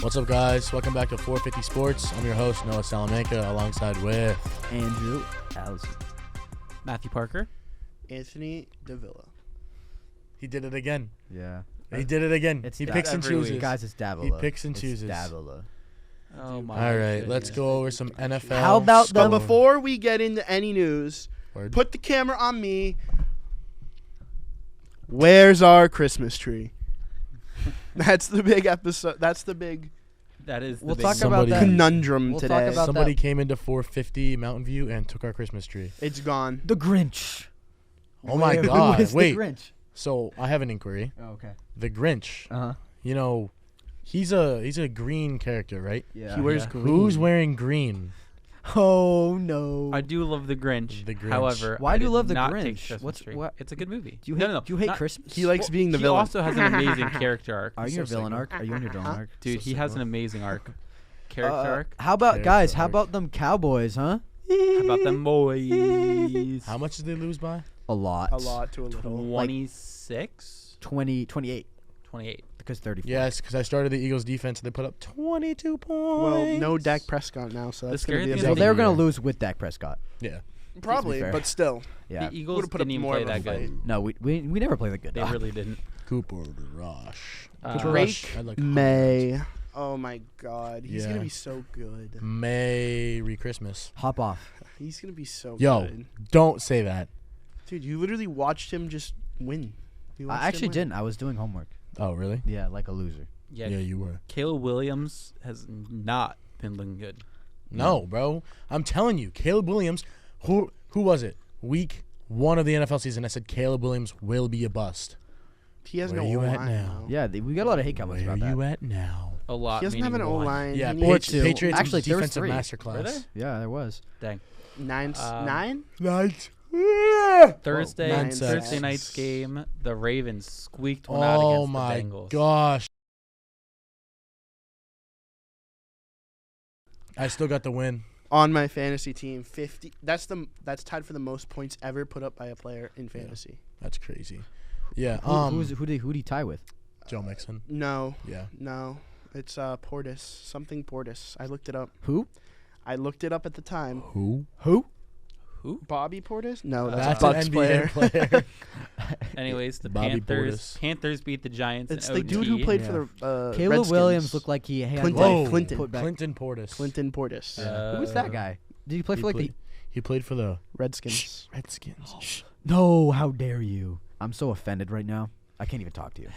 What's up, guys? Welcome back to 450 Sports. I'm your host, Noah Salamanca, alongside with Andrew Allison. Matthew Parker. Anthony Davila. He did it again. Yeah. He did it again. It's He picks and every week. chooses. Guys, it's Davila. He picks and chooses. Davila. Oh my. All right, goodness. let's go over some NFL. How about But the- before we get into any news, Word. put the camera on me. Where's our Christmas tree? That's the big episode. That's the big That is. We'll the talk big about Somebody- that. conundrum We'll talk today. about Somebody that. came into 450 Mountain View and took our Christmas tree. It's gone. The Grinch. Oh my Who God! is Wait. The Grinch? So I have an inquiry. Oh, okay. The Grinch. Uh-huh. You know, he's a green character, right? Yeah. He wears Yeah. green. Who's wearing green? Oh, no. I do love the Grinch. The Grinch. However, Why I do you did love The not take Grinch? Christmas What's- tree. what- It's a good movie. Do you hate, no, do you hate not- Christmas? He likes being the he villain. also has an amazing character arc. Are you So your villain sick. arc? Are you on your villain arc? Dude, he has an amazing arc. Character arc. How about, Character guys, how arc. about them Cowboys, huh? How about them boys? How much did they lose by? A lot. A lot to a little. 26? 28. 28. Because 34. Yes, because I started the Eagles defense and they put up 22 points. Well, no Dak Prescott now, so The that's going to scary be a thing So is big they were going year. to lose with Dak Prescott. Yeah. Probably, fair. but still. Yeah. The Eagles Would've put up didn't even more play of a that fight. good. No, we never play that good. They really didn't. Cooper Rush. Uh, Cooper Rush. I like May. Oh my God, he's Yeah. gonna be so good. Merry Christmas. Hop off. He's gonna be so Yo, good. don't say that. Dude, you literally watched him just win. You watched I him actually win. didn't. I was doing homework. Oh, really? Yeah, like a loser. Yeah. Yeah, you were. Caleb Williams has not been looking good. No, bro. I'm telling you, Caleb Williams, who was it? Week 1 of the NFL season, I said Caleb Williams will be a bust. He has Where no you at O-line now? now. Yeah, we got a lot of hate comments Where about you that. at now? A lot. He doesn't have an meaning one. O-line. Yeah, He Or needs two. Patriots Actually, there was defensive 3. Were masterclass. there? Yeah, there was. Dang. nine. Um, Nine? Night. Thursday, Nine Thursday sacks. night's game, the Ravens squeaked one out Oh against my the Bengals. gosh. I still got the win. On my fantasy team, 50. That's tied for the most points ever put up by a player in fantasy. That's crazy. Yeah. Who did he tie with? Joe Mixon. No, Yeah. no, it's Portis. Something Portis. I looked it up. Who? I looked it up at the time. Who? Who? Who? Bobby Portis? No, That's that's, a an Bucks NBA player. player. Anyways, the Bobby Panthers beat the Giants. It's in the OT. dude who played Yeah. for the Caleb Redskins. Williams looked like he had Clinton. Whoa. life Clinton. put back. Clinton Portis. Clinton Portis. Uh, Who was that guy? Did he play for like He played for the Redskins. Redskins. the? No, how dare you? I'm so offended right now. I can't even talk to you.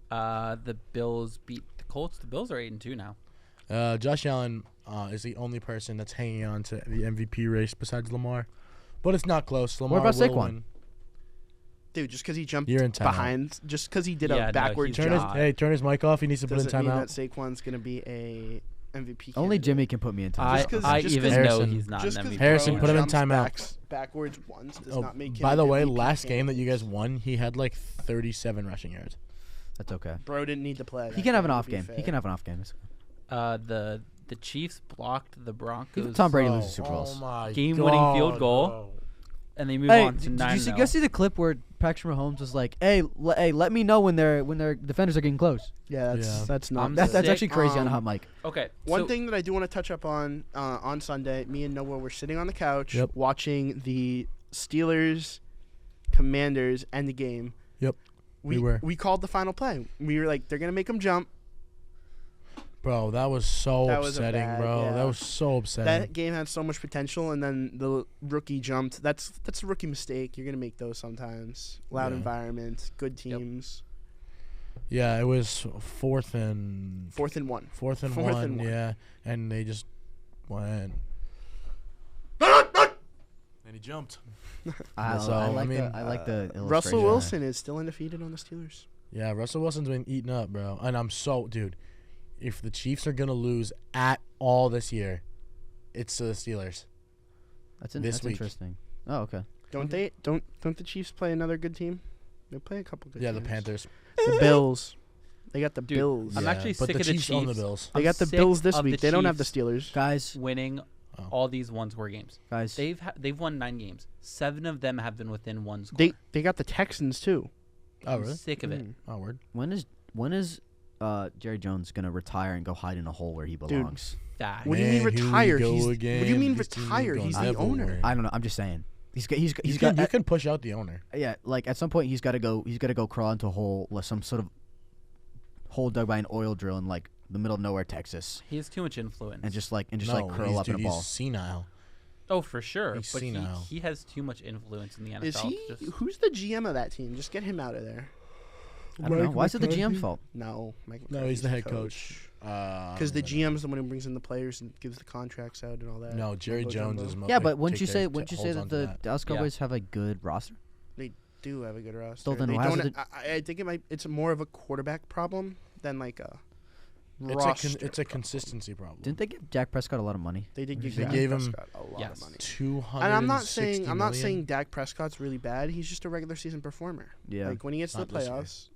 The Bills beat the Colts. The Bills are 8-2 now. Josh Allen is the only person that's hanging on to the MVP race besides Lamar. But it's not close. Lamar about will Saquon? win. Dude, just because he jumped You're in timeout. behind, just because he did Yeah, a no, backward he's Turn his, jump, not. hey, turn his mic off. He needs to put in doesn't mean that timeout. Saquon's going to be a MVP Only candidate. Jimmy can put me in time. I, Just 'cause- I just even 'cause- know Harrison. he's not Just an 'cause MVP. Harrison, bro put him in jumps timeout. backwards once does Oh, not make him by an the way, MVP last game that you guys candidate. won, he had like 37 rushing yards. That's okay. Bro didn't need to play. He that can have an game, off to be game. fair. He can have an off game. The Chiefs blocked the Broncos. Even Tom Brady Oh, loses Super Bowls. my Game-winning field God, goal. bro. And they move Hey, on to did 9 you guys see the clip where Patrick Mahomes was like, "Hey, let me know when their defenders are getting close." Yeah, Yeah. that's not. I'm That's sick. actually crazy on a Um, hot mic. Okay. One so thing that I do want to touch up on Sunday, me and Noah were sitting on the couch Yep. watching the Steelers, Commanders, end the game. Yep, we were. We called the final play. We were like, they're gonna make them jump. Bro, that was so That was a upsetting, bad- bro. yeah. That was so upsetting. That game had so much potential, and then the rookie jumped. That's a rookie mistake. You're gonna make those sometimes. Loud Yeah. environment, good teams. Yeah, it was fourth and Fourth and one. Fourth and Fourth one, and one. yeah, and they just went. And he jumped. I So, like I mean, the Russell illustration. Wilson is still undefeated on the Steelers. Yeah, Russell Wilson's been eaten up, bro. And I'm so, dude, if the Chiefs are going to lose at all this year, it's to the Steelers. That's this week. interesting. Oh, okay. Don't they? Don't the Chiefs play another good team? They play a couple good Yeah, teams. the Panthers. The Bills. They got the Dude, Bills. I'm Yeah, actually but sick the of the Chiefs own the Chiefs. Bills. They I'm got the sick Bills this of week. the They don't have the Chiefs Steelers. Guys, winning Oh. all these 1-score games. guys. They've won 9 games. 7 of them have been within 1 score. They got the Texans too. Oh, I'm really? sick of it. Mm. Oh, word. When is Jerry Jones gonna retire and go hide in a hole where he belongs? Dak. What do you mean Man, here we retire? go What do you again. mean This team retire? goes He's the owner. everywhere. I don't know. I'm just saying. He's You got can push out the owner. yeah. Like at some point he's got to go. He's got to go crawl into a hole, like some sort of hole dug by an oil drill in like the middle of nowhere, Texas, He has too much influence. and just No, curl up in a ball. He's senile. oh, for sure. He's But senile. he has too much influence in the NFL. Is he? Just, Who's the GM of that team? Just get him out of there. I don't know. Why is it the GM's fault? No, Mike. No, he's McCarthy's the head coach. Because the GM's the one who brings in the players and gives the contracts out and all that. No, Jerry Mumbo Jones jumbo. is. Yeah, like, but wouldn't take you care- say wouldn't you say holds that onto the Dallas Yeah. Cowboys have a good roster? They do have a good roster. So then They why is don't. it I think it's more of a quarterback problem than like a It's roster. it's a consistency problem. Didn't they give Dak Prescott a lot of money? They did give They Dak gave him- Prescott a lot Yes. of money. 260 And I'm not million? saying Dak Prescott's really bad. He's just a regular season performer. Yeah, Like when he gets to the Not this year. playoffs,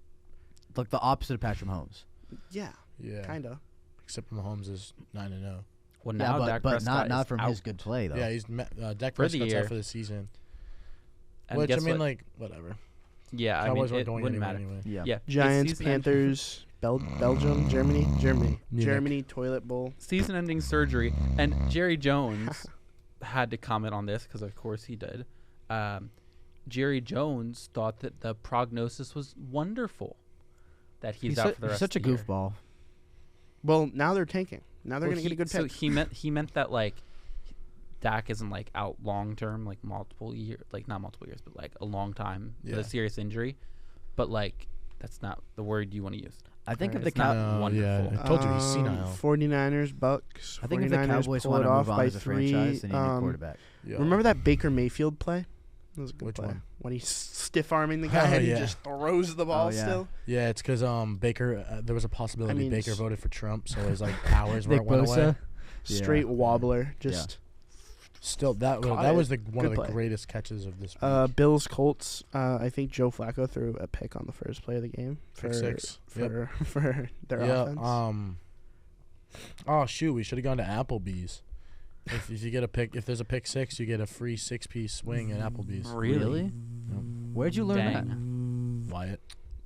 like the opposite of Patrick Mahomes. yeah, Yeah, kinda. Except Mahomes is 9-0. well, Yeah, now but, Dak but Prescott not is from out. his good play though. Yeah, he's Dak For the Prescott's year. out for the season. And Which I guess mean, what? like whatever. Yeah, I mean, Cowboys weren't it going wouldn't anywhere matter. anyway. Yeah. Yeah, Giants, season ending- Panthers, Belgium, Germany, Munich. Germany, toilet bowl. season-ending surgery, and Jerry Jones had to comment on this because, of course, he did. Jerry Jones thought that the prognosis was wonderful, that he's out for the he's rest such a of the year. goofball. Well, now they're tanking. Now they're Well, gonna get a good So pick. he meant that like Dak isn't like out long term, like multiple year, like not multiple years, but like a long time with Yeah. a serious injury. But like that's not the word you want to use. I think if It's the not Cow- wonderful. Yeah, I told you he's senile. 49ers, Bucks. I think if the 49ers Cowboys pull want it to off move on by as a 3. franchise, they need a quarterback. Yeah. Remember that Baker Mayfield play? That was a good Which play. one? When he's stiff arming the Oh, guy and yeah. he just throws the ball Oh, yeah. still. Yeah, it's because Baker. There was a possibility mean, Baker s- voted for Trump, so his like powers Nick went away. Bosa. Straight Yeah. wobbler. Just Still, that Caught was it. one of Good the play. greatest catches of this week. Bills Colts. I think Joe Flacco threw a pick on the first play of the game for Pick six. for their Yeah. offense. Oh shoot, we should have gone to Applebee's. If you get a pick, if there's a pick six, you get a free 6-piece swing at Applebee's. Really? Where'd you learn Dang. that? Wyatt.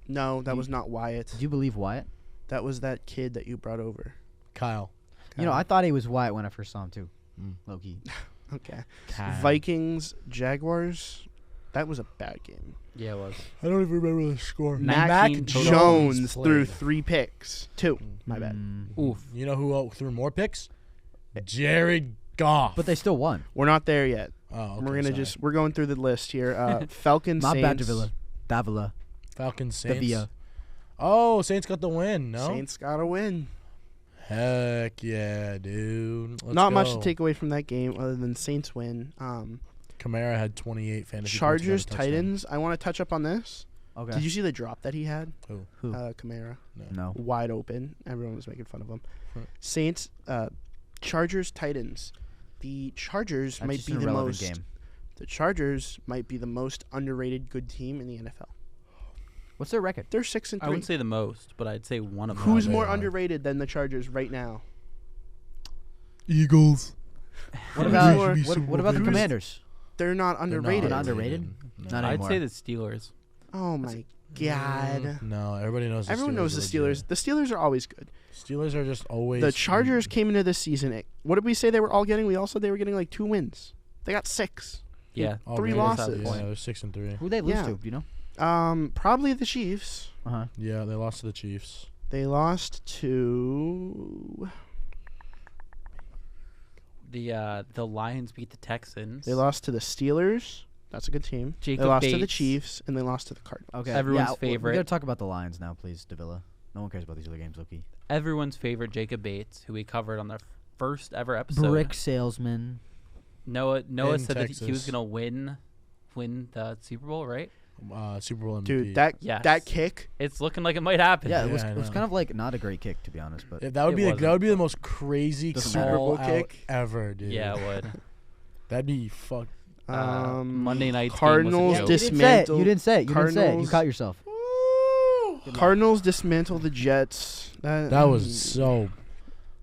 No, that was not Wyatt. Did you believe Wyatt? That was that kid that you brought over. Kyle. You know, I thought he was Wyatt when I first saw him too. Mm. Low key. Okay. Kyle. Vikings, Jaguars. That was a bad game. Yeah, it was. I don't even remember the score. 19 Mac total Jones played. threw 3 picks. 2. My bad. Mm. Oof. You know who threw more picks? Jared Goff. But they still won. We're not there yet. Oh, We're gonna we're going through the list here. Falcons, My Saints. bad, Davila. Falcons Saints. Davia. Oh, Saints got the win. No. Saints gotta win. Heck yeah, dude. Let's Not much to go. take away from that game other than Saints win. Kamara had 28 fantasy Chargers, points. and got a touchdown. Titans. I want to touch up on this. Okay. Did you see the drop that he had? Who? Who? Kamara, No. wide open. Everyone was making fun of him. Huh. Saints, Chargers, Titans. The Chargers That's might just be an the irrelevant most. game. The Chargers might be the most underrated good team in the NFL. What's their record? They're 6-3. I wouldn't say the most, but I'd say one of them. Who's they more are. underrated than the Chargers right now? Eagles. What Who's about more- what about the Who's- Commanders? They're not underrated. Not underrated? No. Not I'd anymore. say the Steelers. Oh my God. No, everybody knows. Everyone knows the are legit. Steelers. The Steelers are always good. Steelers are just always. The Chargers came into this season. What did we say they were all getting? We all said they were getting like 2 wins. They got 6. Yeah. Oh, 3 really? losses. Yeah, they're 6-3. Who they lose Yeah. to? Do you know? Probably the Chiefs. Uh-huh. Yeah, they lost to the Chiefs. They lost to. The Lions beat the Texans. They lost to the Steelers. That's a good team. Jacob they lost to the Bates. Chiefs and they lost to the Cardinals. Okay. Everyone's We favorite. gotta talk about the Lions now, please, Davila. No one cares about these other games, Loki. Everyone's favorite Jacob Bates, who we covered on the first ever episode. Brick salesman. Noah In said that he was Texas. gonna win the Super Bowl, right? Super Bowl MVP. Dude, that Yes. that kick. It's looking like it might happen. Yeah, Yeah, it I was know. kind of like not a great kick, to be honest, but Yeah, that would It be wasn't. that would be the most crazy Doesn't matter. Super Bowl call out kick? ever, dude. Yeah, it would. That'd be fuck. Monday night's game Cardinals was a joke. dismantled. You didn't say it. You didn't say it. You Cardinals- caught yourself. Cardinals dismantled the Jets. That was so.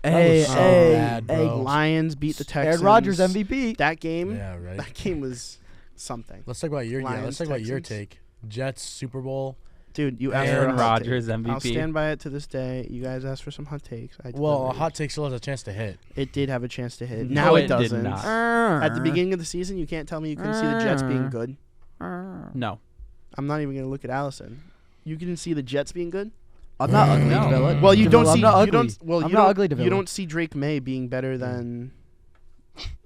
Hey, was so hey, bad, hey. bro. Lions beat the Texans. Aaron Rodgers MVP. That game. Yeah, right. That game was something. Let's talk about your. Yeah, Lions, let's talk about your Texans. take. Jets Super Bowl. Dude, you asked for a Aaron hot Rodgers take. MVP. I'll stand by it to this day. You guys asked for some hot takes. I Well, a delivered. hot take still has a chance to hit. It did have a chance to hit. No, Now it it did doesn't. not. At the beginning of the season, you can't tell me you couldn't see the Jets being good. No. I'm not even gonna look at Allison. You can see the Jets being good. I'm not ugly, No. Devilla. Well, you don't I'm see. not You ugly. don't. Well, I'm you not don't. ugly, You Devilla. don't see Drake May being better than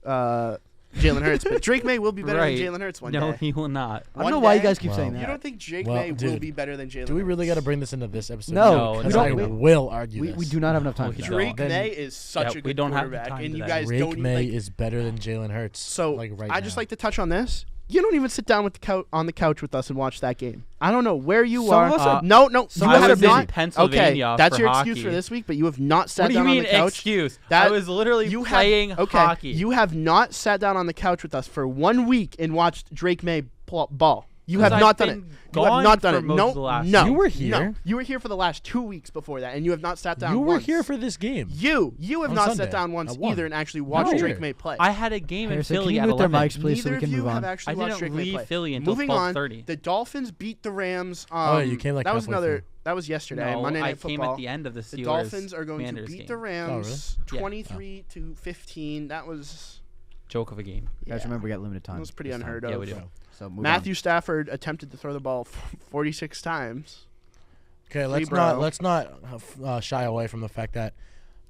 Jalen Hurts, but Drake May will be better Right. than Jalen Hurts one No, day. he will not. I don't One know why you day- guys keep saying Wow. that. You don't think Drake Well, May will dude, be better than Jalen? Do we really got to Hurts? bring this into this episode? No, we because don't. I We- will argue we this. do not have enough time. We for that. don't. Drake Then- May is such Yeah, a we good don't have the quarterback, time and you today. guys Drake don't May even, like, is better than Jalen Hurts. So like right I now. just like to touch on this. You don't even sit down with on the couch with us and watch that game. I don't know where you Some are. of us are- No, you I have was in not. Pennsylvania Okay, that's for your hockey. excuse for this week, but you have not sat What do you down on mean the couch. excuse? That- I was literally You playing have, okay, hockey. You have not sat down on the couch with us for 1 week and watched Drake May ball. You have Because not I've done it. been You have gone not done for it. most No, of the last no. You were No. here. You were here for the last 2 weeks before that, and you have not sat down. You were once. here for this game. You have On not Sunday. sat down once I won. either and actually watched No. Drake May play. I had a game in Harrison, can Philly you at mute their 11. mics, please, so Neither we can of you move have on? actually I watched didn't Drake May leave play. Philly until Moving on, 12:30. the Dolphins beat the Rams. Oh, you came, like, that was halfway another. through. That was yesterday. No, Monday Night I Football. came at the end of the Steelers. The Dolphins are going to Commanders beat game. the Rams Yeah. 23-15. That was Joke of a game. Guys, remember we got limited time. That was pretty this time. unheard Yeah, of. we do. So move Matthew Stafford attempted to throw the ball 46 times. Okay, bro. let's not shy away from the fact that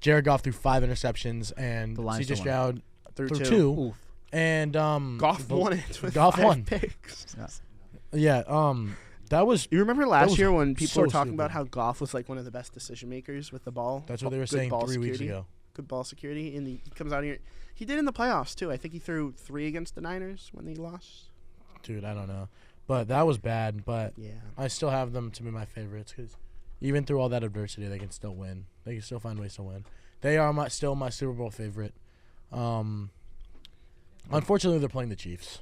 Jared Goff threw 5 interceptions and The Lions CJ still won. Stroud Through threw two. 2. And Goff the- won it with Goff 5 won. picks. Yeah, that was You remember That last was year when people so were talking about stupid. how Goff was like one of the best decision makers with the ball? that's what they were Good saying ball 3 weeks security. ago. Good ball security, and he comes out here. He did in the playoffs too. I think he threw 3 against the Niners when they lost. Dude, I don't know. But that was bad, but Yeah. I still have them to be my favorites cuz even through all that adversity, they can still win. They can still find ways to win. They are still my Super Bowl favorite. Unfortunately, they're playing the Chiefs.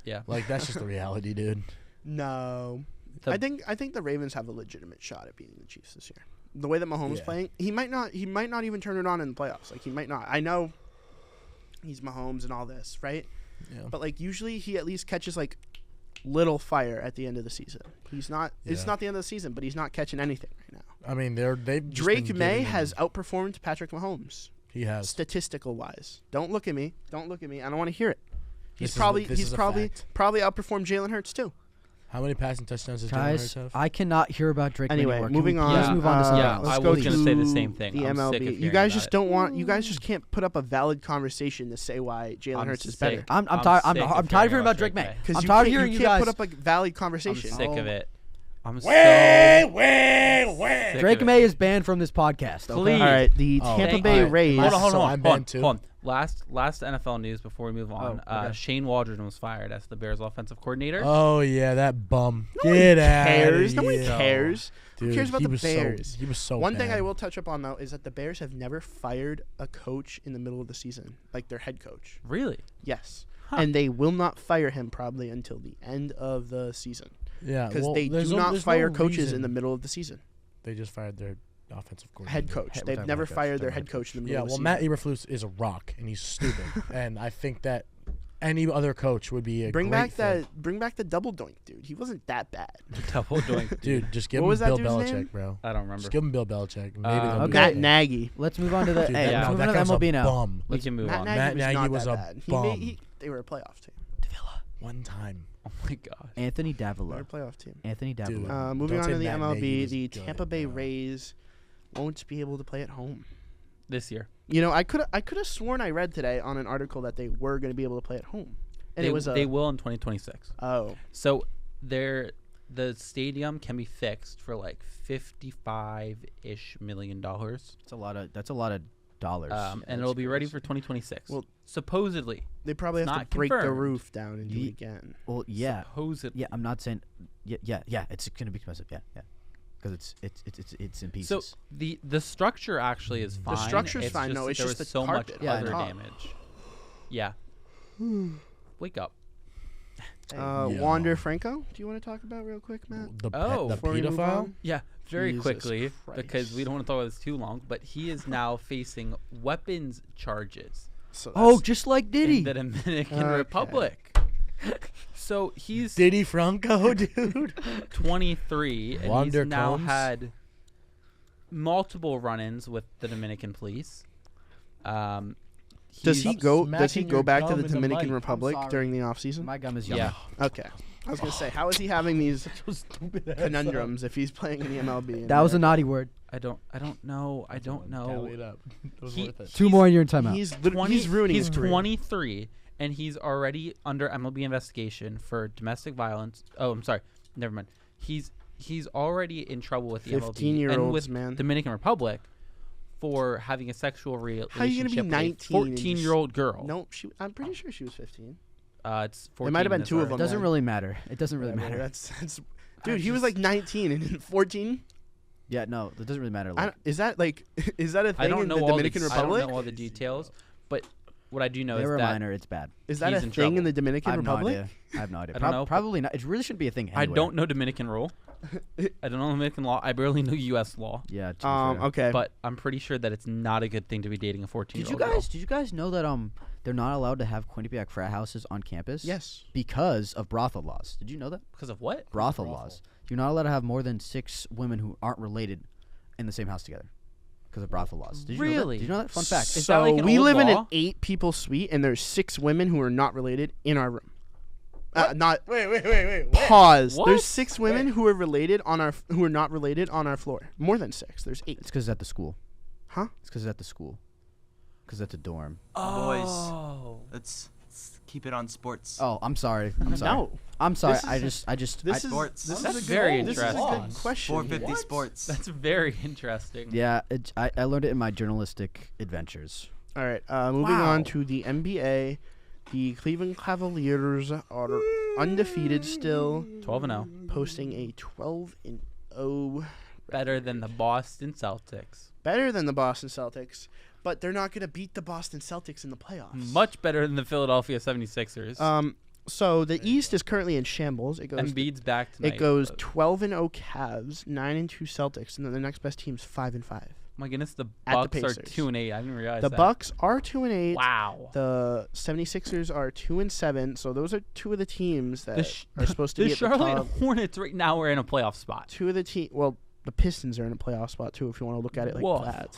Yeah. Like that's just the reality, dude. No. The- I think the Ravens have a legitimate shot at beating the Chiefs this year. The way that Mahomes Yeah. playing, he might not even turn it on in the playoffs. Like he might not. I know he's Mahomes and all this, right? Yeah. But like usually he at least catches like little fire at the end of the season. He's not it's Yeah. not the end of the season, but he's not catching anything right now. I mean, they've just Drake been May giving has him- outperformed Patrick Mahomes he has. statistical wise. Don't look at me. Don't look at me. I don't want to hear it. This He's is- probably this he's is a probably fact. probably outperformed Jalen Hurts too. How many passing touchdowns does Jalen Guys, Hurts have? I cannot hear about Drake May Anyway, anymore. Can moving we on. Please move on to something Yeah, else. let's I go was gonna to say the same thing. The I'm MLB. sick of You hearing guys about just it. don't want. You guys just can't put up a valid conversation to say why Jalen I'm Hurts is sick. better. I'm I'm tired. I'm sick of tired of hearing hearing about about Drake Drake May. May. Because I'm you tired of can't, hearing you you can't guys. put up a valid I'm conversation. sick of it. I'm so Wait. sick Drake of May it. is banned from this podcast. Okay? Please. All right, the Oh, Tampa thank Bay you. Rays. Hold on, So hold I'm on, banned too? hold on. Last NFL news before we move on. Oh, okay. Shane Waldron was fired as the Bears offensive coordinator. Oh yeah, that bum. No one Get out. cares. No one here. cares. Dude, Who cares about he the was Bears? he was so One thing bad. I will touch up on though is that the Bears have never fired a coach in the middle of the season, like their head coach. Really? Yes, Huh. and they will not fire him probably until the end of the season Yeah, because well, they there's do no- not there's fire no coaches reason. in the middle of the season. They just fired their offensive coordinator. Head coach. We're They've talking never about head coach. fired their Talking head about coach in the Yeah, middle of well, the Matt season. Eberflus is a rock and he's stupid, and I think that any other coach would be a Bring great back fit. bring back the double doink, dude. He wasn't that bad. Double doink. Dude. Just give What him was that Bill dude's Belichick, name? bro. I don't remember. Just give him Bill Belichick. Maybe Uh, they'll okay. be Matt okay. Nagy. Let's move on to the. Dude, Hey, that- yeah. let's no, move that on to guy's a MLB now. bum. We can move Matt on. Nagy Matt was Nagy not was that a bad. bum. They were a playoff team. One time. Oh my gosh. Anthony They were a Davila. playoff team. Anthony Dude. Davila. Moving Don't on say to the Matt Nagy MLB, was the good, Tampa Bay bro. Rays won't be able to play at home. This year. You know, I could have sworn I read today on an article that they were going to be able to play at home, and They, it was they will in 2026. oh So the stadium can be fixed for like $55-ish million. That's a lot of dollars. And it'll be ready for 2026. Well, supposedly. they probably It's have to not break the confirmed. roof down and do it Ye- again. Well, yeah, Supposedly. yeah. I'm not saying. Yeah. It's gonna be expensive. Yeah. Because it's in pieces. So the structure actually is fine. structure's It's fine. Just No, that it's there just was the so carpet much Yeah, other on top. damage. Yeah. Wake up. Wander Franco, do you want to talk about real quick, Matt? The, Oh. the Before we move pedophile? on? Yeah, very Jesus quickly because we Christ. don't want to talk about this too long. But he is now facing weapons charges So Oh, that's- just like in Diddy. the Dominican Okay. Republic. So he's Diddy Franco, dude. 23, and Wander he's now Combs. had multiple run-ins with the Dominican police. Does he's- he go? Does he smacking go your back to gum the in the Dominican mic. Republic I'm sorry. during the off season? My gum is Yeah. yummy. Okay. I was gonna say, how is he having these conundrums if he's playing in the MLB? That was a naughty word. I don't know. I don't know. Tally it up. It was He- worth it. 2 more and you're in timeout. He's ruining He's his career. 23, and he's already under MLB investigation for domestic violence. Oh, I'm sorry. Never mind. He's already in trouble with the MLB and 15-year-olds, with man. Dominican Republic for having a sexual How you gonna be relationship with 19 a and just- 14-year-old girl. No, I'm pretty sure she was 15. It's 14. It might have been in 2 of this them. It doesn't man. really matter. It doesn't really Whatever, matter. That's dude. He was like 19 and 14. Yeah, no, it doesn't really matter. Like, Is that like is that a thing I don't in know the all Dominican the, I Republic? don't know all the details, but what I do know they is were that minor. It's bad. Is that he's a in thing in trouble. the I Dominican have no Republic? idea. I have no idea. I don't know. Probably not. It really shouldn't be a thing. I Anywhere. don't know Dominican rule. I don't know Dominican law. I barely know U.S. law, Yeah. to be fair. Okay. but I'm pretty sure that it's not a good thing to be dating a 14-year-old. Did you guys know that they're not allowed to have Quinnipiac frat houses on campus? Yes. Because of brothel laws. Did you know that? Because of what? Brothel Brothel. laws. You're not allowed to have more than 6 women who aren't related in the same house together. Because of brothel laws. Did you know that? Really? Did you know that? Fun fact. Is So that like an we old live in an law? 8-people suite, and there's 6 women who are not related in our room. Not Wait. pause. What? There's 6 women who are related on our who are not related on our floor. More than 6. There's 8. It's because it's at the school. Huh? It's because it's at the school. Because it's a dorm. Oh. Let's keep it on sports. Oh, I'm sorry. I'm sorry. No. I'm sorry. This is- I just. This is sports. this That's is a very good, This is a interesting. good question. 450 What? sports. That's very interesting. Yeah, I learned it in my journalistic adventures. All right. Moving Wow. on to the NBA. The Cleveland Cavaliers are undefeated still, 12-0. posting a 12-0. Better than the Boston Celtics. Better than the Boston Celtics, but they're not going to beat the Boston Celtics in the playoffs. Much better than the Philadelphia 76ers. So the East is currently in shambles. It goes Embiid's back tonight. it goes but- 12-0 Cavs, 9-2 Celtics, and then the next best team's 5-5. My goodness, the At the Bucks are Pacers. 2-8. I didn't realize The that. Bucks are 2-8. Wow. The 76ers are 2-7. So those are 2 of the teams that are supposed to The be at the Charlotte top. Hornets right now are in a playoff spot. 2 of the team. Well, the Pistons are in a playoff spot too. If you want to look at it like Woof. that,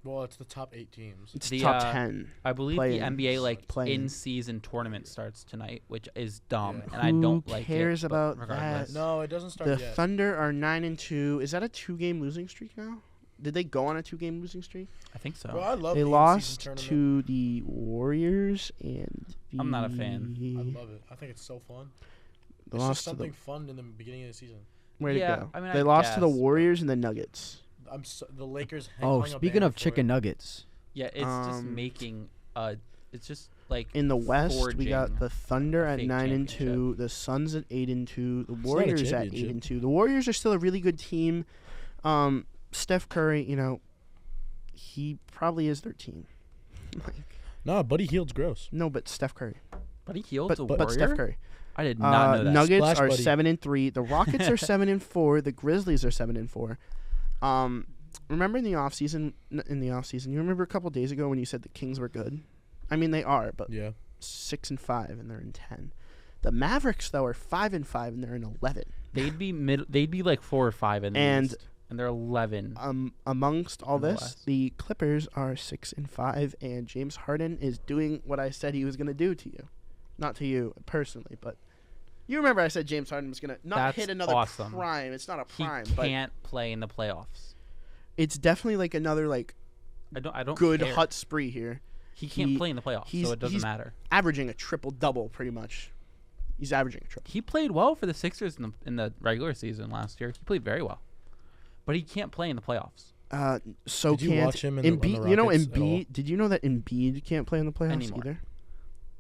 Well, it's the top 8 teams. it's The, top 10. I believe Play-ins. the NBA like Play-ins. in-season tournament starts tonight, which is dumb, Yeah. and I Who don't like it. cares but about regardless. that? No, it doesn't start The yet. Thunder are 9-2. Is that a 2-game losing streak now? Did they go on a 2-game losing streak? I think so. Bro, I love They the in-season lost tournament. to the Warriors and the I'm not a fan. I love it. I think it's so fun. They It's lost just to something the fun in the beginning of the season. where'd Yeah, it go? I mean, They I lost to the guess, but- Warriors and the Nuggets. The Lakers. Oh, hung a speaking banner of for chicken it. nuggets, Yeah, it's just Um, making. It's just like In the West, we got forging the Thunder at fake 9-2, the Suns at 8-2, the not a Warriors at championship. 8-2. The Warriors are still a really good team. Steph Curry, he probably is their team. Nah, Buddy Hield's gross. No, but Steph Curry. But he healed But a warrior. but Steph Curry. I did not know that. Nuggets Splash are Buddy. 7-3. The Rockets are 7-4. The Grizzlies are 7-4. Remember in the offseason, you remember a couple days ago when you said the Kings were good? I mean, they are, but Yeah. 6-5 and they're in 10. The Mavericks though are 5-5 and they're in 11. They'd be They'd be like 4 or 5 in the And- East, and they're 11. Amongst all In the this, West. the Clippers are 6-5, and James Harden is doing what I said he was going to do to you. Not to you personally, but you remember I said James Harden was going to not That's hit another awesome. prime. It's not a He prime, but can't play in the playoffs. it's definitely like another like I don't good care. hut spree here. He can't he- play in the playoffs, he's- so it doesn't he's- matter. Averaging a triple double pretty much. He's averaging a triple. He played well for the Sixers in the regular season last year. He played very well, but he can't play in the playoffs So Did you can't watch him in the- on the Embiid, you know Rockets at all? Embiid, did you know that Embiid can't play in the playoffs Anymore. either?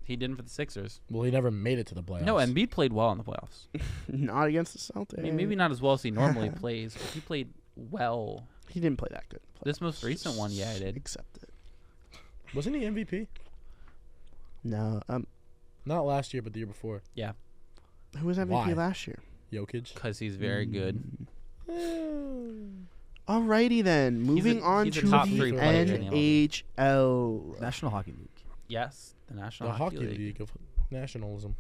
He didn't for the Sixers. Well, he never made it to the playoffs. No, Embiid played well in the playoffs. Not against the Celtics. I mean, maybe not as well as he normally plays, but he played well. He didn't play that good. in This playoffs. most recent one, yeah, he did. Accept it. Wasn't he MVP? No. Not last year, but the year before. Who was MVP Why? last year? Jokic. Because he's very good. Alrighty then. Moving on he's a to top the three player in the MLB. NHL. National Hockey League. Yes, the National The Hockey Hockey League. League of Nationalism.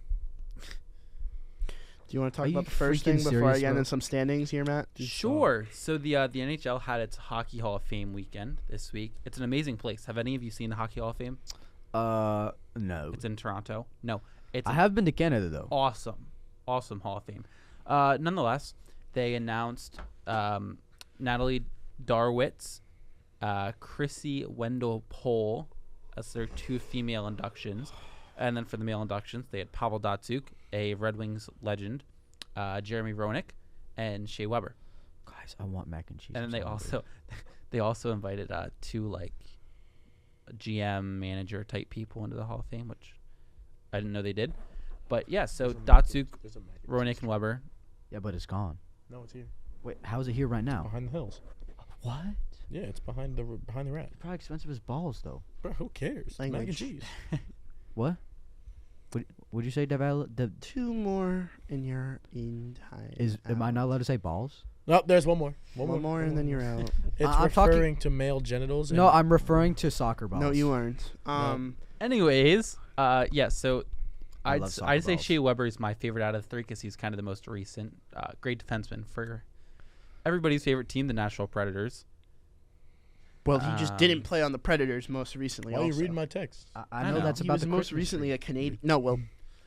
Do you want to talk Are about you the first freaking thing before I serious, get bro? into some standings here, Matt? Sure. So the NHL had its Hockey Hall of Fame weekend this week. It's an amazing place. Have any of you seen the Hockey Hall of Fame? No. It's in Toronto. No, it's I have been to Canada though. awesome Hall of Fame. Nonetheless, they announced Natalie Darwitz, Chrissy Wendell Pohl as their 2 female inductions. And then for the male inductions, they had Pavel Datsyuk, a Red Wings legend, Jeremy Roenick, and Shea Weber. Guys, I want mac and cheese. And then they also invited 2 like GM manager type people into the Hall of Fame, which I didn't know they did. But yeah, so Datsyuk, Roenick, and Weber. Yeah, but it's gone. No, it's here. Wait, how is it here right now? Behind the hills. What? Yeah, it's behind the rat. It's probably expensive as balls though. Bro, who cares? Mac and Language. cheese. What? Would you say the 2 more in your in time. am I not allowed to say balls? No, there's one more. One more and then you're out. It's I'm talking- referring to male genitals. No, and- I'm referring to soccer balls. No, you aren't. Anyways, yeah, so I I'd love soccer I'd say balls. Shea Weber is my favorite out of the 3 because he's kind of the most recent. Great defenseman for everybody's favorite team, the Nashville Predators. Well, he just didn't play on the Predators most recently. Why are you also. reading my text? I know that's He about was the most Christmas recently tree. a Canadian. No, well,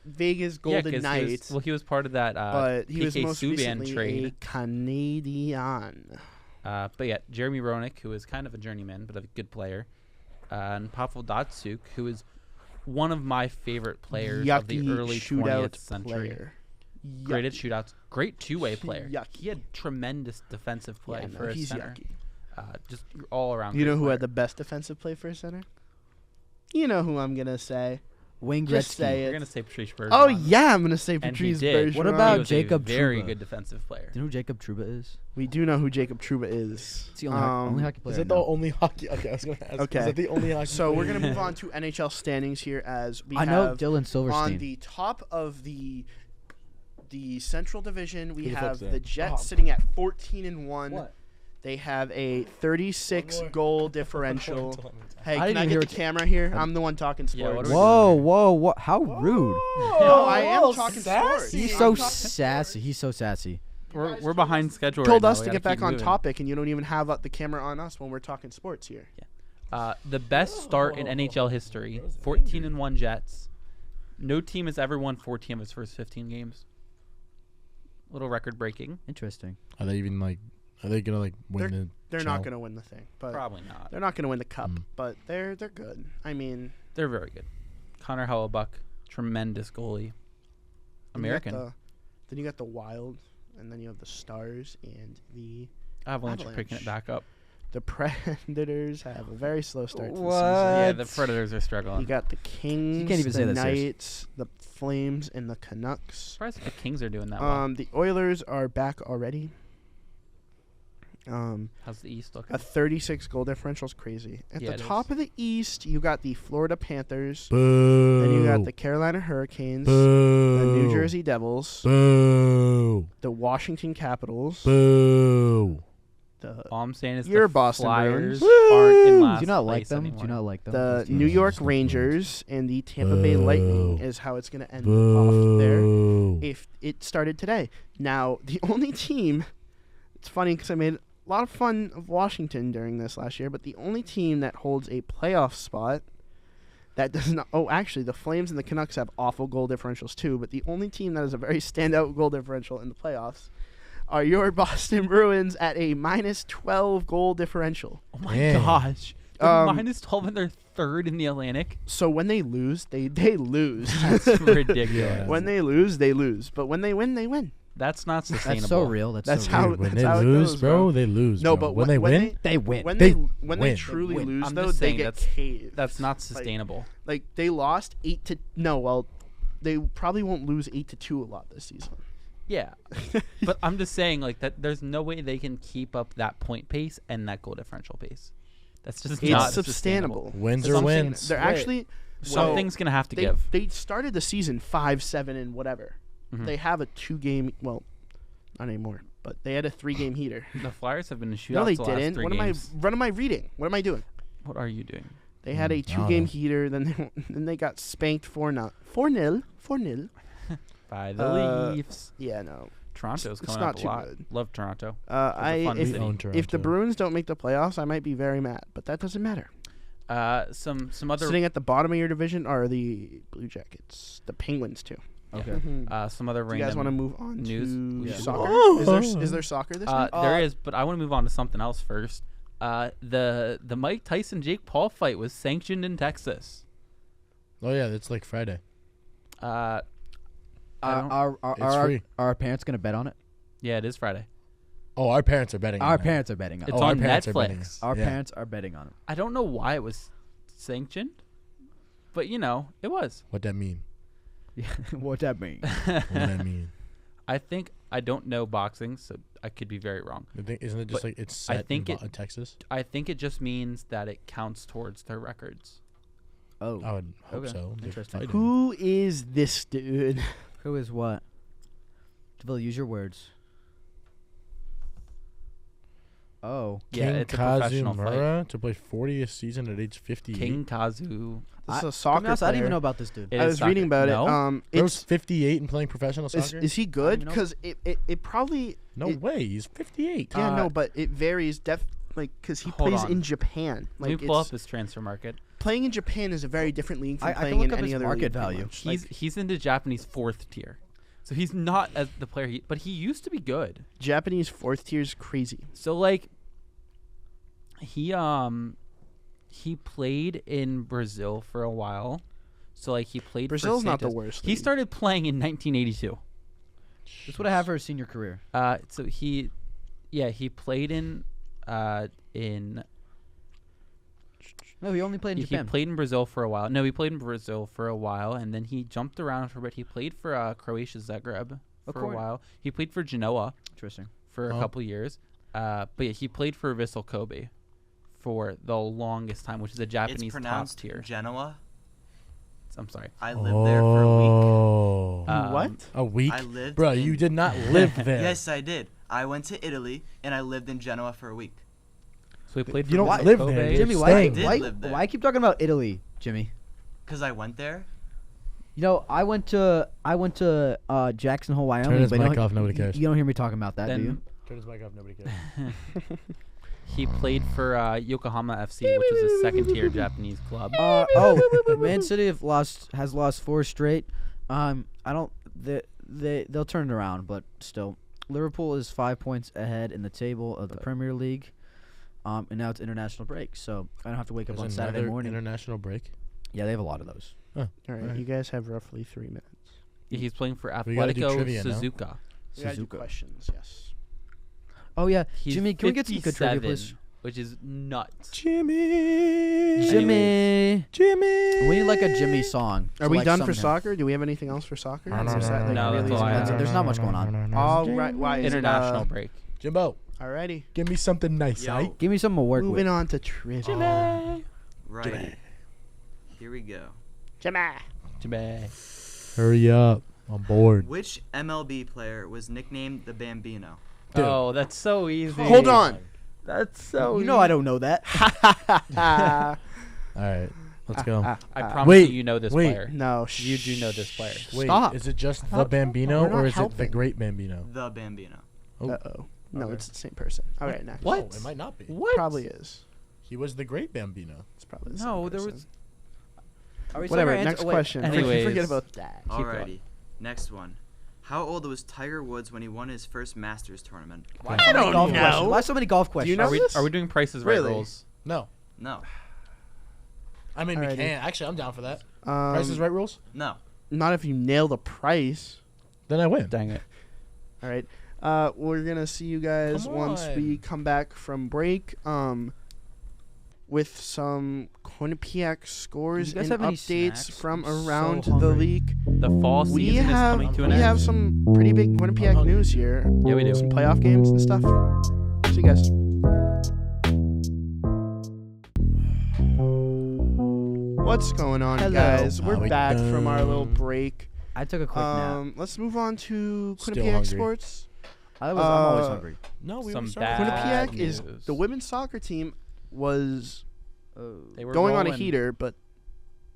Vegas Golden yeah, Knights. He was part of that but he was PK most Subban recently trade. a Canadian. But yeah, Jeremy Roenick, who is kind of a journeyman but a good player, and Pavel Datsyuk, who is one of my favorite players of the Yucky early shootout 20th century. player. Great at Yucky. shootouts. Great two-way player. Yucky. He had tremendous defensive play Yeah, no, for a he's center. yucky. Just all around. You great know who player. had the best defensive play for a center? You know who I'm gonna say. Wayne Just Gretzky. say We're it. gonna say Patrice Bergeron. Oh yeah, I'm gonna say And he Patrice did. Bergeron. What He about was Jacob a very Trouba? good defensive player. Do you know who Jacob Trouba is? We do know who Jacob Trouba is. It's the only hockey player. Is I it the know. only hockey? Okay, I was gonna ask. Okay. Is that the only hockey? So we're player? gonna move on to NHL standings here as we I know have Dylan Silverstein. on the top of the Central Division. We Who the have fuck's the that? Jets Oh. sitting at 14-1. What? They have a 36 One more. goal differential. Hey, I can didn't I even get hear the what camera here? I'm the one talking Yeah, what sports. are we Whoa, doing whoa, what? How rude! No, I am talking sports. He's I'm so talking sassy. He's so sassy. We're behind schedule. told right us now. to We get gotta back keep on moving. topic, and you don't even have the camera on us when we're talking sports here. The best start in NHL history: 14-1 Jets. No team has ever won 14 of its first 15 games. Little record breaking. Interesting. Are they even like? Are they gonna like win the? They're channel? not going to win the thing, but Probably not. they're not going to win the cup. Mm. But they're good. I mean, They're very good. Connor Hellebuck, tremendous goalie. American. Then you got the Wild, and then you have the Stars and the Avalanche are picking Avalanche. it back up. Predators have a very slow start to the What? Yeah, season. the Predators are struggling. You got the Kings, can't even the say that, serious. Knights, the Flames, and the Canucks. Surprised if the Kings are doing that well. The Oilers are back already. How's the East looking? A 36 goal differential is crazy. At Yeah, the it top is. of the East, you got the Florida Panthers. Boo. Then you got the Carolina Hurricanes, Boo. the New Jersey Devils, Boo. the Washington Capitals, Boo. the All I'm saying is Your the Boston Flyers Bruins. aren't in last Do you not like place them? anymore. Do you not like them? the Those New teams? York Stop Rangers and the Tampa Bay Lightning Boo. is how it's going to end off there Boo. if it started today. Now, the only team, it's funny because I made a lot of fun of Washington during this last year, but the only team that holds a playoff spot that does not, actually, the Flames and the Canucks have awful goal differentials too, but the only team that has a very standout goal differential in the playoffs are your Boston Bruins at a minus 12 goal differential. Oh my Damn. gosh. They're Um, minus 12 and they're third in the Atlantic. So when they lose, they lose. That's ridiculous. When they lose, they lose. But when they win, they win. That's not sustainable. That's so real. That's That's so how- real. Dude, when that's they how it lose, goes, bro, bro. they lose. No, bro. but when they win, They win. When They they win. truly They win. lose I'm though, just they saying get that's- caved. That's not sustainable. Like they lost 8-. No, well, they probably won't lose 8-2 a lot this season. Yeah. But I'm just saying like that there's no way they can keep up that point pace and that goal differential pace. That's just It's not sustainable. wins That's or what I'm saying. wins. They're Wait. actually Something's going to have to they give. they started the season 5-7 and whatever. Mhm. They have a 2-game. Well, not anymore. But they had a 3-game heater. The Flyers have been in shootouts No, they the last didn't. 3 What games. am I reading? What am I doing? What are you doing? They had a I don't 2-game know. heater. Then they got spanked 4-0. 4-0. By the Leafs. Yeah, no. Toronto's It's coming not up a too lot. good. Love Toronto. I fun if, city. own if the Toronto. Bruins don't make the playoffs, I might be very mad, but that doesn't matter. Some other Sitting at the bottom of your division are the Blue Jackets, the Penguins too. Okay. some other Do you guys want to random move on news? to We should. soccer? Is there soccer this week? there is, but I want to move on to something else first. The Mike Tyson Jake Paul fight was sanctioned in Texas. Oh yeah, that's like Friday. I don't- It's free. Are our parents gonna bet on it? yeah, it is Friday. Oh, our parents are betting. Our on it. parents are betting on It's it. our on parents are betting. Netflix. Our Yeah. parents are betting on it. I don't know why it was sanctioned, but it was. What that mean? What that mean? What that mean? I don't know boxing, so I could be very wrong. Isn't it just But like it's I set think in Texas? I think it just means that it counts towards their records. Oh, I would hope Okay. so. They're Interesting. fighting. Who is this dude? who is what? Deville, use your words. Oh, Yeah, King it's a professional fight. Kazumura to play 40th season at age 58. King Kazu. This is a to soccer be honest, I didn't even player. know about this dude. It I is was soccer. reading about No? it. Bro's It's 58 and playing professional is, soccer. is he good? you know. Because it probably No it- way. He's 58. yeah no, Uh, but it varies. Because he hold plays on. in Japan. Let me Like pull up it's, his transfer market. playing in Japan is a very different league from I can playing look in up any his other market league, pretty value. much. He's in the Japanese 4th tier, so he's not as the player. But he used to be good. Japanese 4th tier is crazy. So like, he played in Brazil for a while. So like he played. Brazil's for not the Santos. worst. He league. started playing in 1982. This would have for his senior career. So he played in. No, he only played in He Japan. played in Brazil for a while. No, he played in Brazil for a while, and then he jumped around for a bit. He played for Croatia Zagreb for a while. He played for Genoa Interesting. for a Oh. couple years. But yeah, he played for Vissel Kobe for the longest time, which is a It's Japanese top pronounced tier. Genoa. I'm sorry. I lived there for a week. Oh. What? A week? I lived Bro, in- you did not live there. Yes, I did. I went to Italy and I lived in Genoa for a week. So he played for You don't Vissel live Kobe. there, Jimmy, You're why, staying. I did why, live there. why keep talking about Italy, Jimmy? Cause I went there. You know, I went to Jackson Hole, Wyoming. Turn his but you mic don't- off, nobody cares. You don't hear me talking about that, do you? Then Turn his mic off. Nobody cares. he played for Yokohama FC, which is a second-tier Japanese club. Man City has lost 4 straight. I don't. They'll turn it around, but still, Liverpool is 5 points ahead in the table of the Premier League. And now it's international break, so I don't have to wake up There's on Saturday another morning. international break. Yeah, they have a lot of those. All right, Alright. you guys have roughly 3 minutes. He's playing for We gotta do Atletico trivia now. Suzuka. We gotta do Suzuka. questions. Yes. Oh yeah, He's Jimmy, can we get some good trivia, 57, please? which is nuts. Jimmy. Jimmy, Jimmy. we need like a Jimmy song. Are to, we like, done for summon him. soccer? Do we have anything else for soccer? No, Is that, like, no, really that's all I easy? have. There's not much going on. All right. Why is it, International break. Jimbo, Alrighty. give me something nice, Yo. right? Give me something to work Moving with. on to trivia. Right. Here we go. Jimmy. Hurry up. I'm bored. Which MLB player was nicknamed the Bambino? Dude. Oh, that's so easy. Hold on. That's so You know I don't know that. All right, let's go. I promise Wait, you know this wait. player. No. You do know this player. Wait, Stop. is it just We're the Bambino we're not or is it the helping. Great Bambino? The Bambino. Oh. Uh-oh. No, Okay. it's the same person. All right, next. What? No, it might not be. What? Probably is. He was the Great Bambino. It's probably the No, same there person. was. Are we Whatever. still gonna Next answer- wait, question. Anyways. Forget about that. Keep going. Alrighty. Next one. How old was Tiger Woods when he won his first Masters tournament? Why so many don't golf know. questions? Why so many golf questions? know Are we this? are we doing prices right Really? rules? No. No. I mean, we Alrighty. can. Actually, I'm down for that. Price is right rules? No. Not if you nail the price. Then I win. Dang it. All right. We're gonna see you guys Come once on. we come back from break. With some Quinnipiac scores Do you guys and have any updates snacks? from I'm so around the hungry. league. The fall We season is have coming to an we end. have some pretty big I'm Quinnipiac hungry. news here. Yeah, we do. Some playoff games and stuff. See you guys. What's going on, Hello. guys? How We're we back from our little doing? break. I took a quick nap. Let's move on to Still Quinnipiac hungry. Sports. I'm always uh, hungry. No, we Some were starting. bad Quinnipiac is news. the women's soccer team was They were going on a rolling. heater, but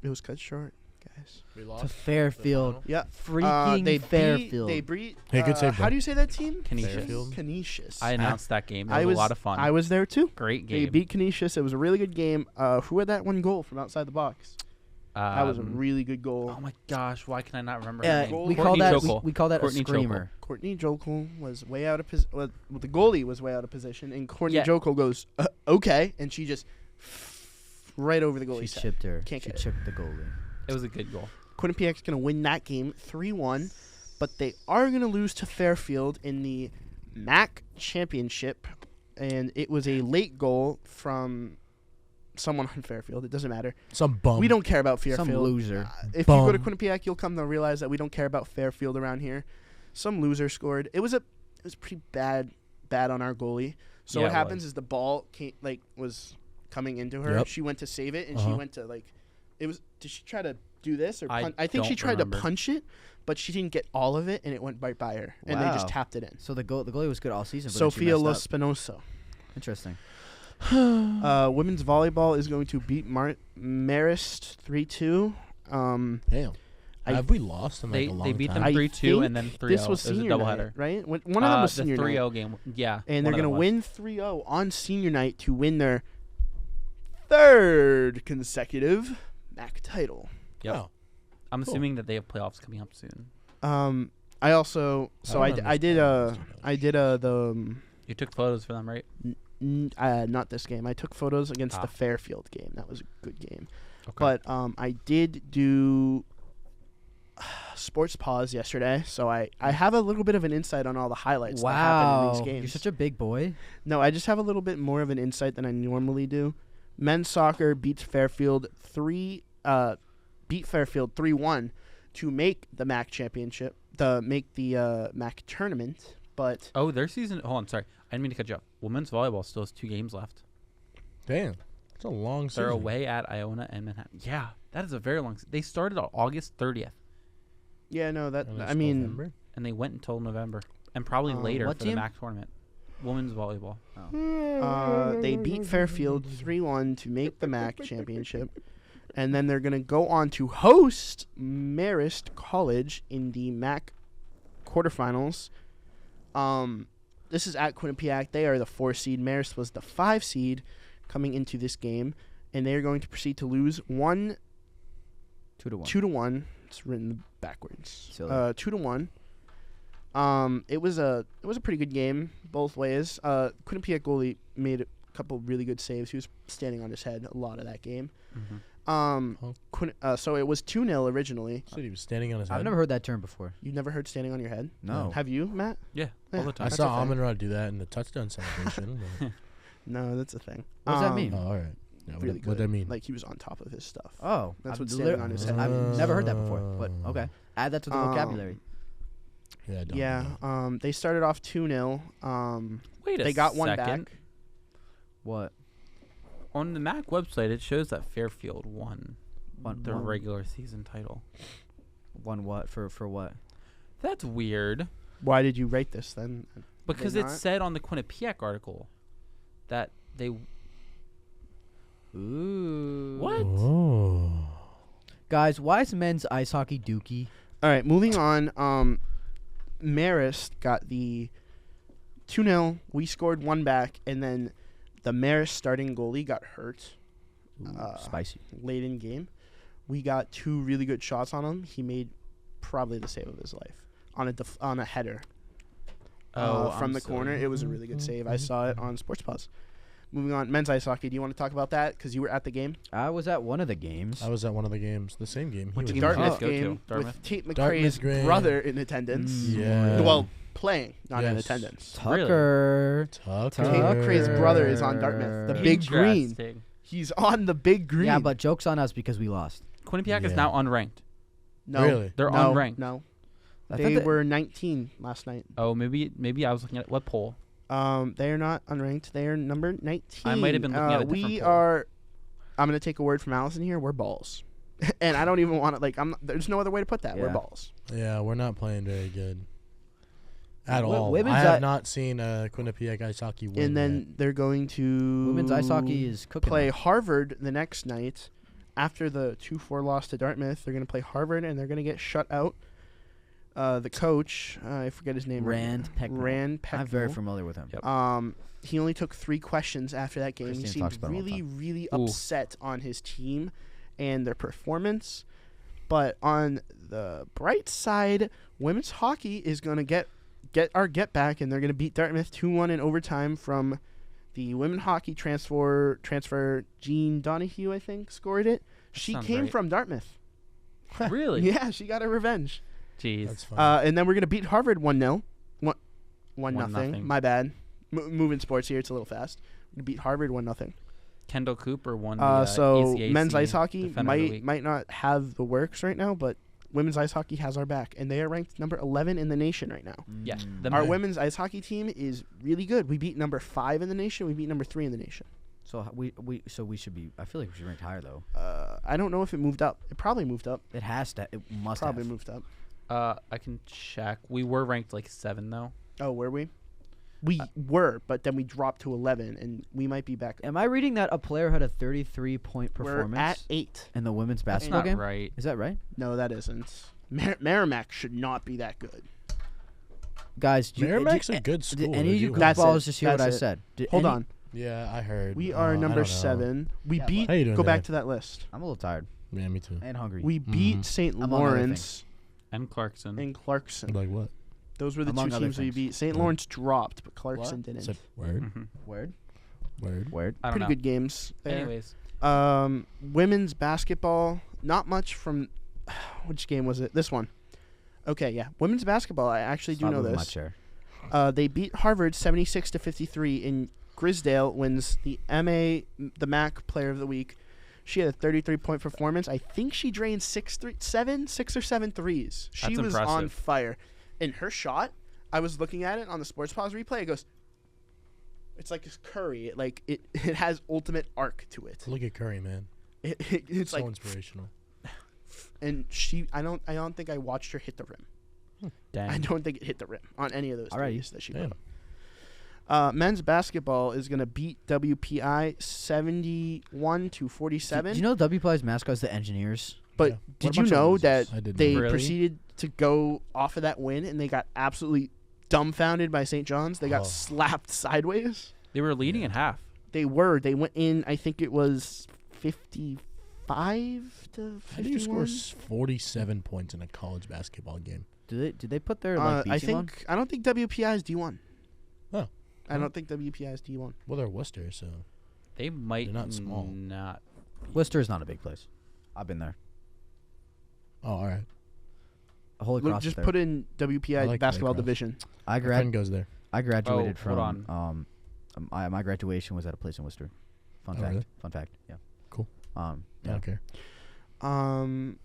it was cut short, guys? We To lost. Fairfield. Yeah. Freaking they Fairfield. beat. Hey, good save, How bro. do you say that team? Canisius. Fairfield. Canisius. I announced that game. That I was a lot of fun. I was there too. Great They game. beat Canisius. It was a really good game. Who had that one goal from outside the box? That was a really good goal. Oh my gosh! Why can I not remember? Yeah, her name? we call Courtney that Jokel. we call that Courtney a screamer. Courtney Jokel was way out of position. Well, the goalie was way out of position, and Courtney Yeah. Jokel goes, okay, and she just right over the She goalie's head. chipped her. Can't She get it. chipped the goalie. It was a good goal. Quinnipiac's going to win that game 3-1, but they are going to lose to Fairfield in the MAC championship, and it was a late goal from someone on Fairfield. It doesn't matter. Some bum. We don't care about Fairfield. Some loser. If you go to Bum. Quinnipiac, you'll come to realize that we don't care about Fairfield around here. Some loser scored. It was pretty bad on our goalie. So Yeah, what it happens was. is the ball was coming into her. Yep. She went to save it, and she Uh-huh. went to did she try to do this or I I think she don't tried remember. to punch it, but she didn't get all of it, and it went right by her, and they just Wow. tapped it in. So the goalie was good all season. But Sofia then she Lo messed up. Spinoso. Interesting. Women's volleyball is going to beat Marist 3-2. Damn. I- Have we lost in like They a long they beat time? them I 3-2 and then think 3-0. This was it was a senior night, doubleheader. right? One of them was the senior 3-0 night. game. Yeah. And one they're of going to them win 3-0 on senior night to win their third consecutive MAC title. Yep. Oh. I'm Cool. assuming that they have playoffs coming up soon. I also don't understand this. You took photos for them, right? Not this game. I took photos against Ah. the Fairfield game. That was a good game. Okay. But I did do sports pause yesterday, so I have a little bit of an insight on all the highlights that happen in Wow. these games. You're such a big boy. No, I just have a little bit more of an insight than I normally do. Men's soccer beats Fairfield 3-1 to make the MAC championship, make the MAC tournament. But Oh, their season. Hold on, sorry. I didn't mean to cut you off. Women's volleyball still has 2 games left. Damn. It's a long season. They're away at Iona and Manhattan. Yeah, that is a very long. They started on August 30th, yeah, no, that And it's I mean, November? and they went until November, and probably later what for team? the MAC tournament. Women's volleyball. they beat Fairfield 3-1 to make the MAC championship, and then they're gonna go on to host Marist College in the MAC quarterfinals. This is at Quinnipiac. They are the 4 seed. Marist was the 5 seed coming into this game, and they are going to proceed to lose 2-1. 2-1. It's written backwards. Silly. 2-1. It was a pretty good game both ways. Quinnipiac goalie made a couple really good saves. He was standing on his head a lot of that game. So it was 2-0 originally. Said he was standing on his head. I've never heard that term before. You never heard standing on your head? No. Have you, Matt? Yeah, Yeah. all the I time. That's saw a thing. Amon Ra do that in the touchdown celebration. but- No, that's a thing. What does that mean? oh, all right. Yeah, Really what good. that mean? Like he was on top of his stuff. Oh, That's I've what standing lit- on his I've head never heard that before. But okay, add that to the Um, vocabulary. Yeah, I don't Yeah. know. They started off 2-0. Wait a They got one second. back. What? On the MAC website, it shows that Fairfield won One- the one- regular season title. Won what for what? That's weird Why did you rate this then? because They it not? said on the Quinnipiac article that they. Ooh. What? Oh. Guys, why is men's ice hockey dookie? All right, moving on. Marist got the 2-0. We scored one back, and then the Marist starting goalie got hurt Spicy. late in game. We got 2 really good shots on him. He made probably the save of his life on a header from I'm the silly. corner. It was a really good save. I saw it on Sports Pause. Moving on, men's ice hockey. Do you want to talk about that? Because you were at the game. I was at one of the games. I was at one of the games, the same game. Which He game was did at. you Dartmouth go to? game Dartmouth? with Tate Dartmouth McRae's game. brother in attendance. Yeah. Well, playing, not in Yes. attendance. Tucker. Tucker. Tate McRae's brother is on Dartmouth. The big green. Interesting. He's on the big green. Yeah, but joke's on us because we lost. Quinnipiac is Yeah. now unranked. no, Really? They're no, unranked. No, I they thought were 19 last night. Oh, maybe I was looking at what poll? They are not unranked. They are number 19. I might have been looking at a different We poll. are. I'm gonna take a word from Allison here. We're balls, and I don't even want to. There's no other way to put that. We're Yeah. balls. Yeah, we're not playing very good at all. women's I have i- not seen Quinnipiac ice hockey win. And then they're going to Women's ice hockey is cooking. play Harvard the next night. after the 2-4 loss to Dartmouth, they're going to play Harvard, and they're going to get shut out. The coach, I forget his name. Rand Pecknold. Rand Pecknold. I'm very familiar with him. Yep. He only took 3 questions after that game. Christine He talks seemed about it all the really, time. really Ooh. upset on his team and their performance. But on the bright side, women's hockey is going to get back, and they're going to beat Dartmouth 2-1 in overtime from the women's hockey transfer. Jean Donahue, I think, scored it. She sounds came right. from Dartmouth. Really? Yeah, she got her revenge. Jeez. That's fine. And then we're going to beat Harvard 1-0. 1-0. 1-0. My bad. Moving sports here, it's a little fast. We beat Harvard 1-0. Kendall Cooper won the So ACAC men's ice hockey Defender of the Week. might not have the works right now, but women's ice hockey has our back, and they are ranked number 11 in the nation right now. Yeah, Mm. the Our men- women's ice hockey team is really good. We beat number 5 in the nation. We beat number 3 in the nation. So we should be. I feel like we should rank higher though. I don't know if it moved up. It probably moved up. It has to. It must Probably have. moved up. I can check. We were ranked like 7 though. Oh, were we? We were, but then we dropped to 11, and we might be back. Am I reading that a player had a 33-point We're performance at 8. in the women's That's basketball not game? right. Is that right? No, that isn't. Merrimack should not be that good. Guys, Merrimack's a good Did school. any of Did you you- That's goofballs it. just hear what That's I it. said? Did Hold any- on. Yeah, I heard. We are I number don't know. 7. We Yeah, beat. How you doing Go back today? to that list. I'm a little tired Yeah, me too. and hungry. We beat Mhm. St. Among other Lawrence And Clarkson. and Clarkson. Like what? Those were the Among two other teams we things. beat. St. What? Lawrence dropped, but Clarkson What? didn't. Said word. Mhm. Word. Word. Word. I don't Pretty know. good games there. Anyways, Women's basketball, not much from. Which game was it? This one. Okay, yeah. Women's basketball, I actually do Stop know moving my this. chair. They beat Harvard 76-53, and Grisdale wins the MAC Player of the Week. She had a 33-point performance. I think she drained 6 or 7 threes. She That's was on impressive. fire. And her shot, I was looking at it on the Sports Pause replay. It goes, it's like this Curry. It has ultimate arc to it. Look at Curry, man. It's So like, inspirational. and I don't think I watched her hit the rim. dang. I don't think it hit the rim on any of those Alrighty. threes that she put Damn. up. Men's basketball is going to beat WPI 71-47. Do you know WPI's mascot is the Engineers? But Yeah. did What a you bunch of know losers. that I did they not. Really? proceeded to go off of that win and they got absolutely dumbfounded by St. John's? They got Oh. slapped sideways. They were leading Yeah. at half. They went in, I think it was 55 to 51. How do you score 47 points in a college basketball game? Did they put their like B I team on? think I don't think WPI is D1. Oh. I don't think WPI is D1. Well, they're Worcester, so They might They're not small. not. Worcester is not a big place. I've been there. oh, all right. Holy Look, Cross. just is there. put in WPI I like basketball Holy Cross. division. I My friend goes there. graduated hold from my graduation was at a place in Worcester. Fun Oh, fact. really? Fun fact. Yeah. Cool. I Yeah. don't care.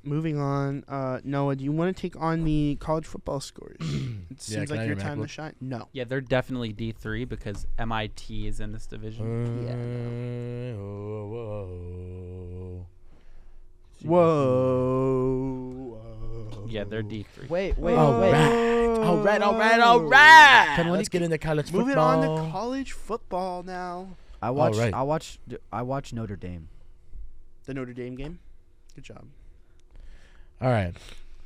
Moving on. Noah, do you want to take on the college football scores? It Yeah, seems can I like have your your time to MacBook? shine. No. Yeah, they're definitely D3 because MIT is in this division. Whoa. Yeah, they're D3. Wait. All wait. right. All right. Can Let's get into college Moving football. on to college football now. I watched. right. I watched Notre Dame. The Notre Dame game. Good job. All right.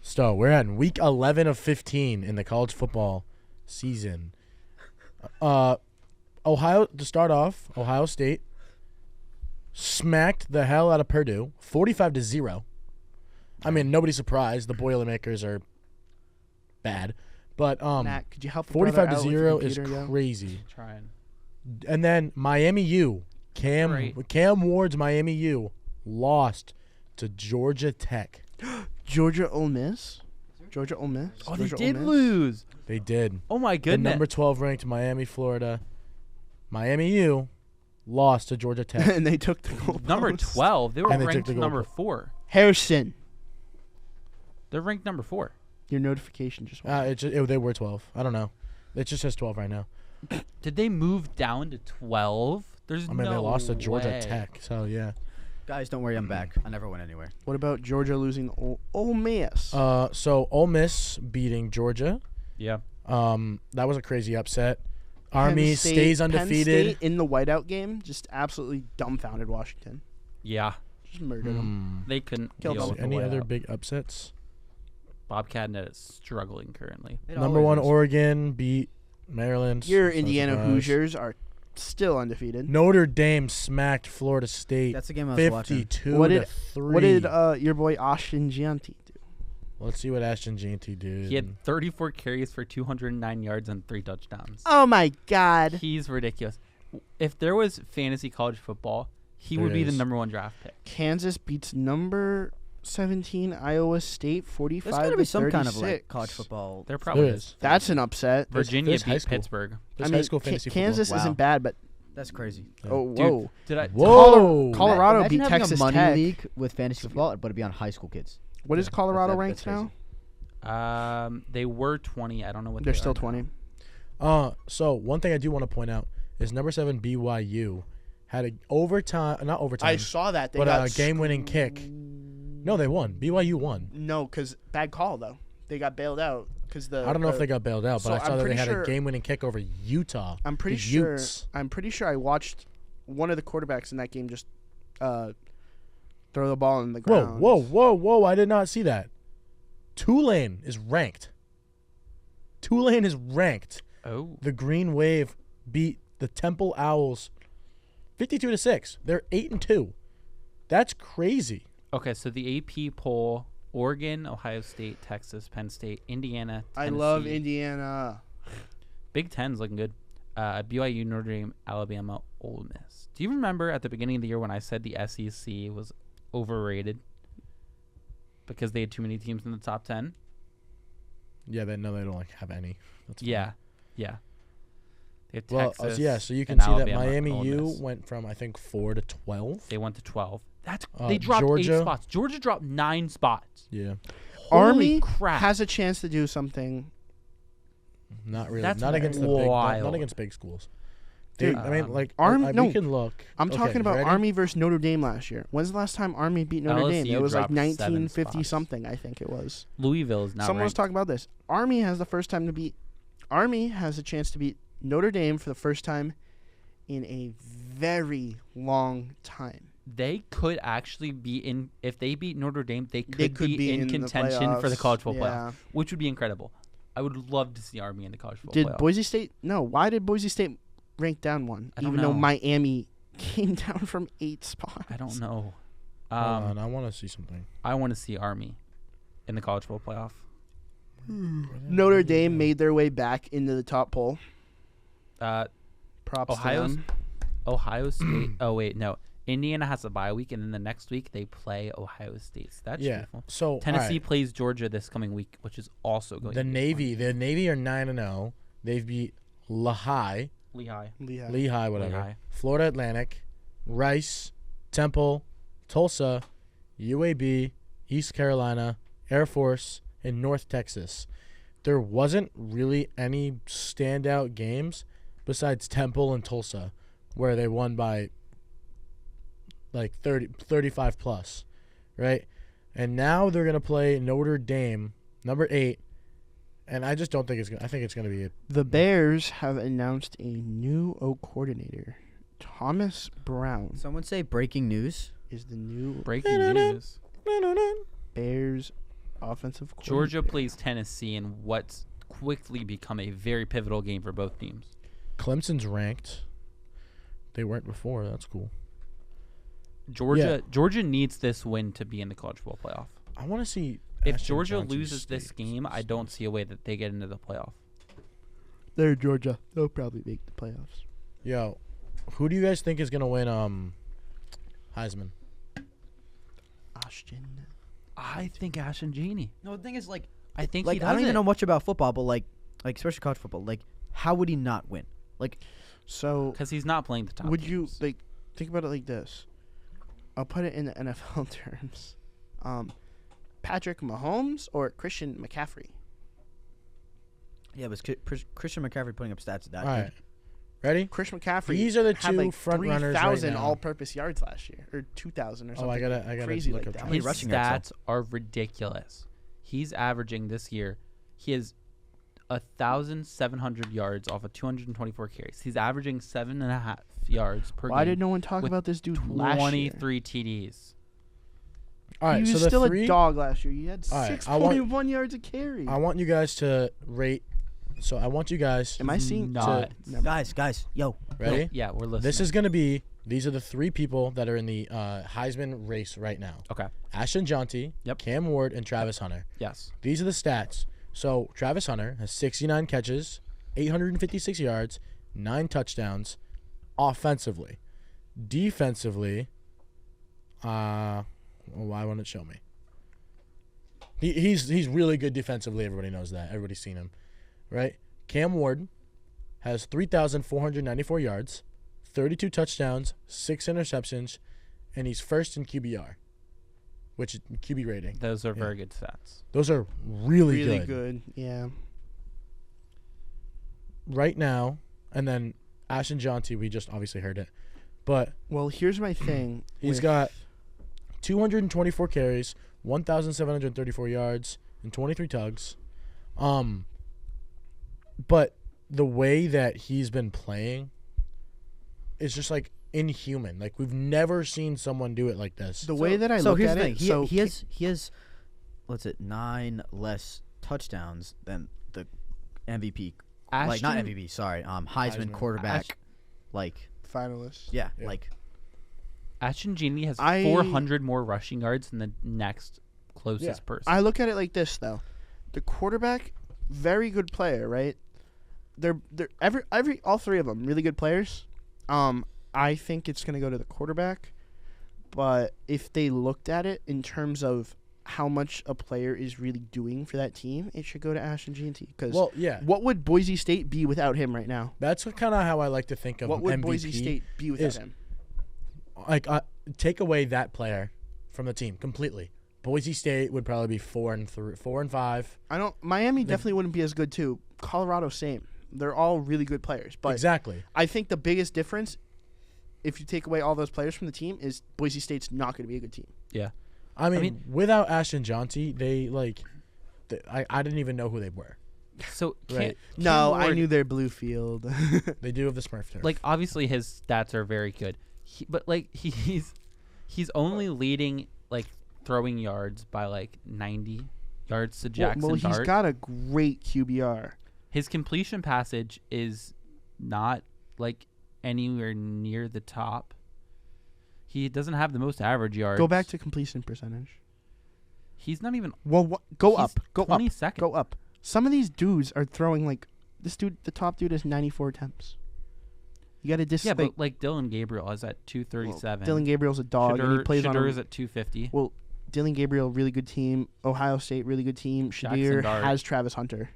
So we're at week 11 of 15 in the college football season. Ohio, to start off, Ohio State smacked the hell out of Purdue, 45-0. I mean, nobody's surprised. The Boilermakers are bad. But Matt, could you help? a brother out with the 45-0 is computer, yo? crazy. Trying. And then Miami U, Great. Cam Ward's Miami U lost to Georgia Tech. Georgia Ole Miss. Georgia Ole Miss. Oh, they Georgia did Ole Miss. lose. They did. Oh my The goodness. number 12 ranked Miami, Florida. Miami U lost to Georgia Tech. And they took the goal Number post. 12. They were And they took ranked the goal number post. 4. Harrison. They're ranked number 4. Your notification just went. They were 12. I don't know. It just says 12 right now. Did they move down to 12? There's I mean, no they lost to Georgia way. Tech. So, yeah. Guys, don't worry, I'm back. I never went anywhere. What about Georgia losing Ole Miss? So, Ole Miss beating Georgia. Yeah. That was a crazy upset. Penn Army State- stays Penn undefeated. State in the whiteout game just absolutely dumbfounded Washington. Yeah. Just murdered them. They couldn't Killed deal them. with the Any other whiteout. big upsets? Bobcat Net is struggling currently. It Number always one, is. Oregon beat Maryland. Your so Indiana surprise. Hoosiers are still undefeated. Notre Dame smacked Florida State That's the game I was watching. 52 What to did- 3. What did your boy Austin Gianti do? Let's see what Ashton Jeanty did. He had 34 carries for 209 yards and 3 touchdowns. Oh my God! He's ridiculous. If there was fantasy college football, he There would be the is. number 1 draft pick. Kansas beats number 17 Iowa State 45 There's got to be some 36. kind of like college football. There probably There is. is. That's an upset. Virginia there's high beat school. Pittsburgh. There's I high mean, school fantasy Kansas football. isn't Wow. bad, but That's crazy. Yeah. oh Dude, whoa! Did I? Whoa. Colorado Imagine beat having Texas a money Tech. league with fantasy football, but it'd be on high school kids. What is Colorado That's ranked crazy. now? They were 20. I don't know what They're they still are now. 20. So one thing I do want to point out is number 7 BYU had a not overtime, I saw that. They but got a game-winning kick. No, they won. BYU won. No, because bad call though. They got bailed out because the. I don't know if they got bailed out, but so I saw I'm that they pretty had sure- a game-winning kick over Utah. I'm pretty The sure. Utes. I'm pretty sure I watched one of the quarterbacks in that game just throw the ball in the Whoa, ground. whoa! I did not see that. Tulane is ranked. Oh. The Green Wave beat the Temple Owls 52-6. They're 8-2. That's crazy. Okay, so the AP poll: Oregon, Ohio State, Texas, Penn State, Indiana. I Tennessee. love Indiana. Big Ten's looking good. BYU, Notre Dame, Alabama, Ole Miss. Do you remember at the beginning of the year when I said the SEC was overrated because they had too many teams in the top 10? Yeah, they don't like have any. That's Yeah, yeah. They have Well, Texas. yeah, so you can and see that Alabama and Miami Ole U Miss. went from I think 4 to 12. They went to 12. They dropped Georgia. 8 spots. Georgia dropped 9 spots. Yeah, Holy Army crap! has a chance to do something. not really. That's Not against the big. wild. Not against big schools. Dude, Dude, I mean, like Army- we no. can look. I'm Okay, talking about ready? Army versus Notre Dame last year. When's the last time Army beat Notre Dame? LSU It was like dropped 7 1950 spots. something, I think it was. Louisville is not Someone was ranked. talking about this. Army has the first time to beat. Army has a chance to beat Notre Dame for the first time in a very long time. They could actually be in. If they beat Notre Dame, they could, They could be in the contention for the playoffs. college football Yeah. playoff, which would be incredible. I would love to see Army in the college football Did playoff. Boise State? No. Why did Boise State rank down one? I don't Even though know. Miami came down from 8 spots. I don't know. Hold on, I want to see something. I want to see Army in the college football playoff. Notre Dame made their way back into the top poll. Props Ohio's- to them. Ohio State. Oh wait, no. Indiana has a bye week, and then the next week they play Ohio State. So that's Yeah. beautiful. So Tennessee alright, plays Georgia this coming week, which is also going. the to be Navy. The Navy are 9-0. They've beat Lehigh, fun. Lehigh. Lehigh. whatever. Lehigh. Florida Atlantic, Rice, Temple, Tulsa, UAB, East Carolina, Air Force, and North Texas. There wasn't really any standout games besides Temple and Tulsa, where they won by like 35 plus, right? And now they're going to play Notre Dame, number 8, and I just don't think it's going to – I think it's going to be a The Bears have announced a new O coordinator. Thomas Brown Someone say breaking news. is the new Breaking news: Bears offensive coordinator. Georgia plays Tennessee in what's quickly become a very pivotal game for both teams. Clemson's ranked. They weren't before. That's cool. Georgia needs this win to be in the college football playoff. I want to see If Ashton Georgia Johnson loses this State. game, I don't see a way that they get into the playoff. They're Georgia. They'll probably make the playoffs. Yo, who do you guys think is gonna win Heisman? Ashton. I think Ashton Genie. No, the thing is, like, I think like he I don't does even it. know much about football, but like especially college football. Like, how would he not win? Like, So Because he's not playing the top. would you teams. like think about it like this? I'll put it in the NFL terms. Patrick Mahomes or Christian McCaffrey? yeah, but Christian McCaffrey putting up stats at that. All right, ready? Christian McCaffrey. These are the had two like front runners right 3,000 now. all-purpose yards last year, or 2,000 or something. Oh, I gotta crazy look like up that. How many His rushing yards, stats are ridiculous. He's averaging this year. He has 1,700 yards off of 224 carries. He's averaging 7.5 yards per Why game. did no one talk with about this dude last year? 23 TDs. All right, he so was the still three. a dog last year. He had All right, 6.1 yards a carry. I want you guys to rate. So I want you guys. Am I seeing? not. Never mind. Guys, yo. Ready? Yeah, we're listening. This is going to be. These are the three people that are in the Heisman race right now. okay. Ashton Jonty, Yep. Cam Ward, and Travis Hunter. Yes. These are the stats. So Travis Hunter has 69 catches, 856 yards, 9 touchdowns, offensively. Defensively, why won't it show me? He's really good defensively. Everybody knows that. Everybody's seen him, right? Cam Ward has 3,494 yards, 32 touchdowns, 6 interceptions, and he's first in QBR, which is QB rating. Those are Yeah. very good stats. Those are really, Really good. good. Yeah. Right now, and then Ashton Jonty, we just obviously heard it. But Well, here's my thing. He's with- got 224 carries, 1,734 yards, and 23 tugs. But the way that he's been playing is just like inhuman. Like we've never seen someone do it like this. the way that I so look here's at the thing. it. He, So he has, what's it, 9 less touchdowns than the MVP. Like not Ashton- MVP. Sorry, Heisman Heisman. quarterback. Like finalist. yeah, Yeah. like Ashton Genie has I- 400 more rushing yards than the next closest Yeah. person. I look at it like this though. The quarterback, very good player, right? They're all three of them really good players. I think it's gonna go to the quarterback, but if they looked at it in terms of how much a player is really doing for that team, it should go to Ashton Jeanty. Because Well, yeah, what would Boise State be without him right now? that's kind of how I like to think of What would MVP. Boise State be without is- him? Like take away that player from the team completely. Boise State would probably be 4 and 5. I don't. Miami definitely wouldn't be as good too. Colorado, same. They're all really good players, but Exactly. I think the biggest difference, if you take away all those players from the team, is Boise State's not going to be a good team. yeah. I mean, mean- without Ashton Jonty, I didn't even know who they were. So Right. No, I Ward- knew their blue field. They do have the Smurf turf. Like obviously his stats are very good, but like he's only leading like throwing yards by like 90 yards to Jackson well, he's Dart. got a great QBR. His completion passage is not like anywhere near the top. He doesn't have the most average yards. Go back to completion percentage. He's not even Well, go he's up. Go up. 22nd. Go up. Some of these dudes are throwing like this dude. The top dude has 94 attempts. You got to Yeah, like, but like Dylan Gabriel is at 237. Dylan Gabriel's a dog, and he plays on Shadur's a. at 250. Well, Dylan Gabriel, really good team. Ohio State, really good team. Jackson Shadir Dart. has Travis Hunter.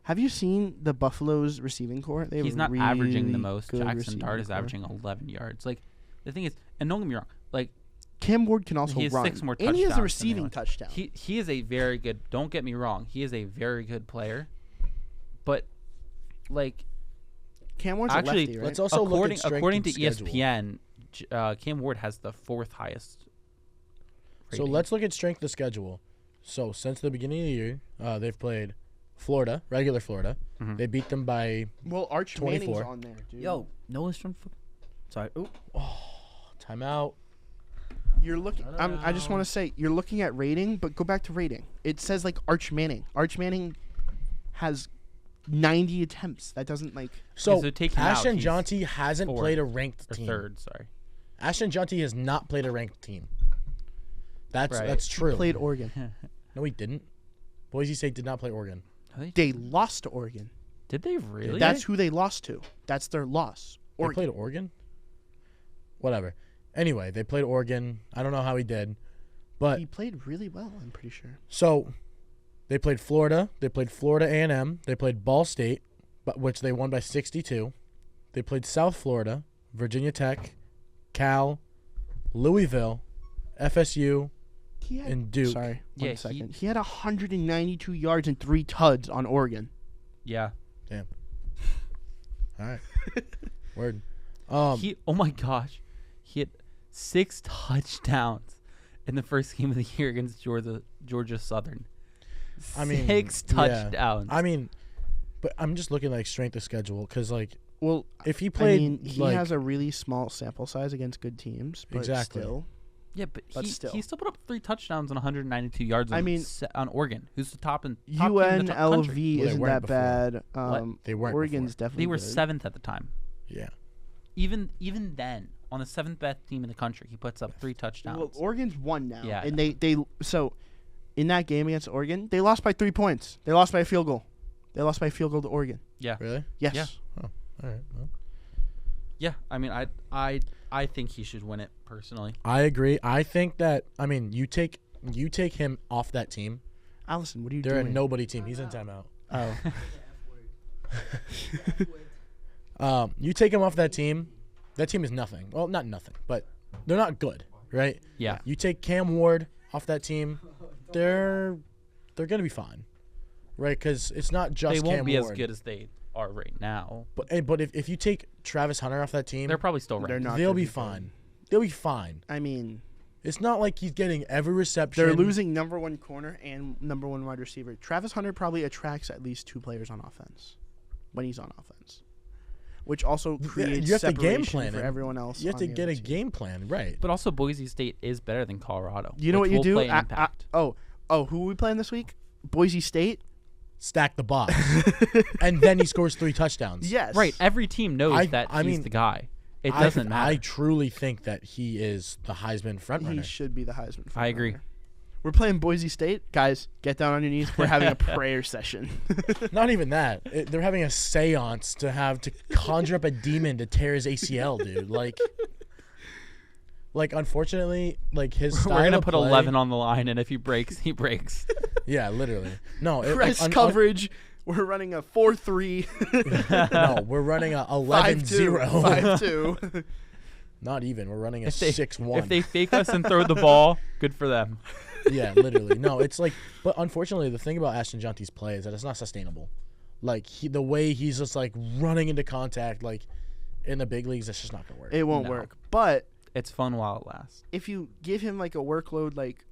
Have you seen the Buffalo's receiving core? They have He's a not averaging the really most. good Jackson receiving Dart is core. averaging 11 yards. Like the thing is, and don't get me wrong, like Cam Ward can also He has run. 6 more and he has touchdowns a than receiving anyone. touchdown. he is a very good. Don't get me wrong, he is a very good player, but like Cam Ward's actually, a lefty, right? let's also look according at strength according and to schedule. ESPN, Cam Ward has the 4th highest. So rating. let's look at strength of schedule. So since the beginning of the year, they've played Florida, regular Florida. Mhm. They beat them by Well, Arch 24. Manning's on there, dude. yo, Noah's from. Sorry. Ooh. timeout. You're looking. I just want to say you're looking at rating, but go back to rating. It says like Arch Manning. Arch Manning has 90 attempts. That doesn't like. So so take him out, Ashton he's Jonty hasn't 4th played a ranked or team. 3rd. Sorry. Ashton Jonty has not played a ranked team. That's Right. that's true. Played Oregon. No, he didn't. Boise State did not play Oregon. They lost to Oregon. Did they really? That's who they lost to. That's their loss. They Oregon. played Oregon? Whatever. Anyway, they played Oregon. I don't know how he did. But He played really well. I'm pretty sure. so they played Florida. They played Florida A&M. They played Ball State, but which they won by 62. They played South Florida, Virginia Tech, Cal, Louisville, FSU, He had, and Duke. Sorry, Yeah, one second. He had 192 yards and 3 tuds on Oregon. Yeah. All right. Word. Oh my gosh, he had 6 touchdowns in the first game of the year against Georgia Southern. I mean, 6 yeah. touchdowns. I mean, but I'm just looking like strength of schedule because like Well, if he I played mean, he like has a really small sample size against good teams. But Exactly. Still, Yeah, but But he still. he still put up 3 touchdowns and 192 yards. I mean, on Oregon, who's the top team in the country. UNLV Well, they isn't weren't that bad. They weren't Oregon's before. definitely They were good. 7th at the time. Yeah. Even then, on the 7th best team in the country, he puts up 3 touchdowns. Well, Oregon's won now. Yeah, And they so in that game against Oregon, they lost by 3 points. They lost by a field goal. They lost by a field goal to Oregon. yeah, Really? Yes. Yeah. Oh, all right. Well, yeah. I mean, I think he should win it personally. I agree. I think that you take him off that team. Allison, what are you They're a doing? nobody team. He's in timeout. Oh. You take him off that team. That team is nothing. Well, not nothing, but they're not good, right? Yeah. You take Cam Ward off that team, they're gonna be fine, right? Because it's not just They won't Cam be Ward. as good as they are right now. But if you take Travis Hunter off that team, They're probably still They're ranked. not they'll gonna be good. fine. They'll be fine. I mean, It's not like he's getting every reception. they're losing number 1 corner and number 1 wide receiver. Travis Hunter probably attracts at least 2 players on offense when he's on offense, which also creates you have to game separation plan for it. everyone else. You have on to the get other a team. game plan, right? But also, Boise State is better than Colorado. You know which what you will do? Play an impact. Oh, who are we playing this week? Boise State. Stack the box, and then he scores 3 touchdowns. Yes. Right. Every team knows I he's mean, the guy. It I doesn't I matter. truly think that he is the Heisman frontrunner. He should be the Heisman. I agree. frontrunner. We're playing Boise State. Guys, get down on your knees. We're having a prayer session. Not even that. They're having a seance to conjure up a demon to tear his ACL, dude. Like unfortunately, like his style We're gonna of put play, 11 on the line, and if he breaks, he breaks. Yeah, literally. No, Press coverage. We're running a 4-3. no, we're running a 11-0. 5-2. Not even. We're running a If they- 6-1. If they fake us and throw the ball, good for them. Yeah, literally. No, it's like, but unfortunately, the thing about Ashton Jonty's play is that it's not sustainable. Like the way he's just like running into contact, like in the big leagues, that's just not gonna work. It won't No. work. But It's fun while it lasts. if you give him like a workload like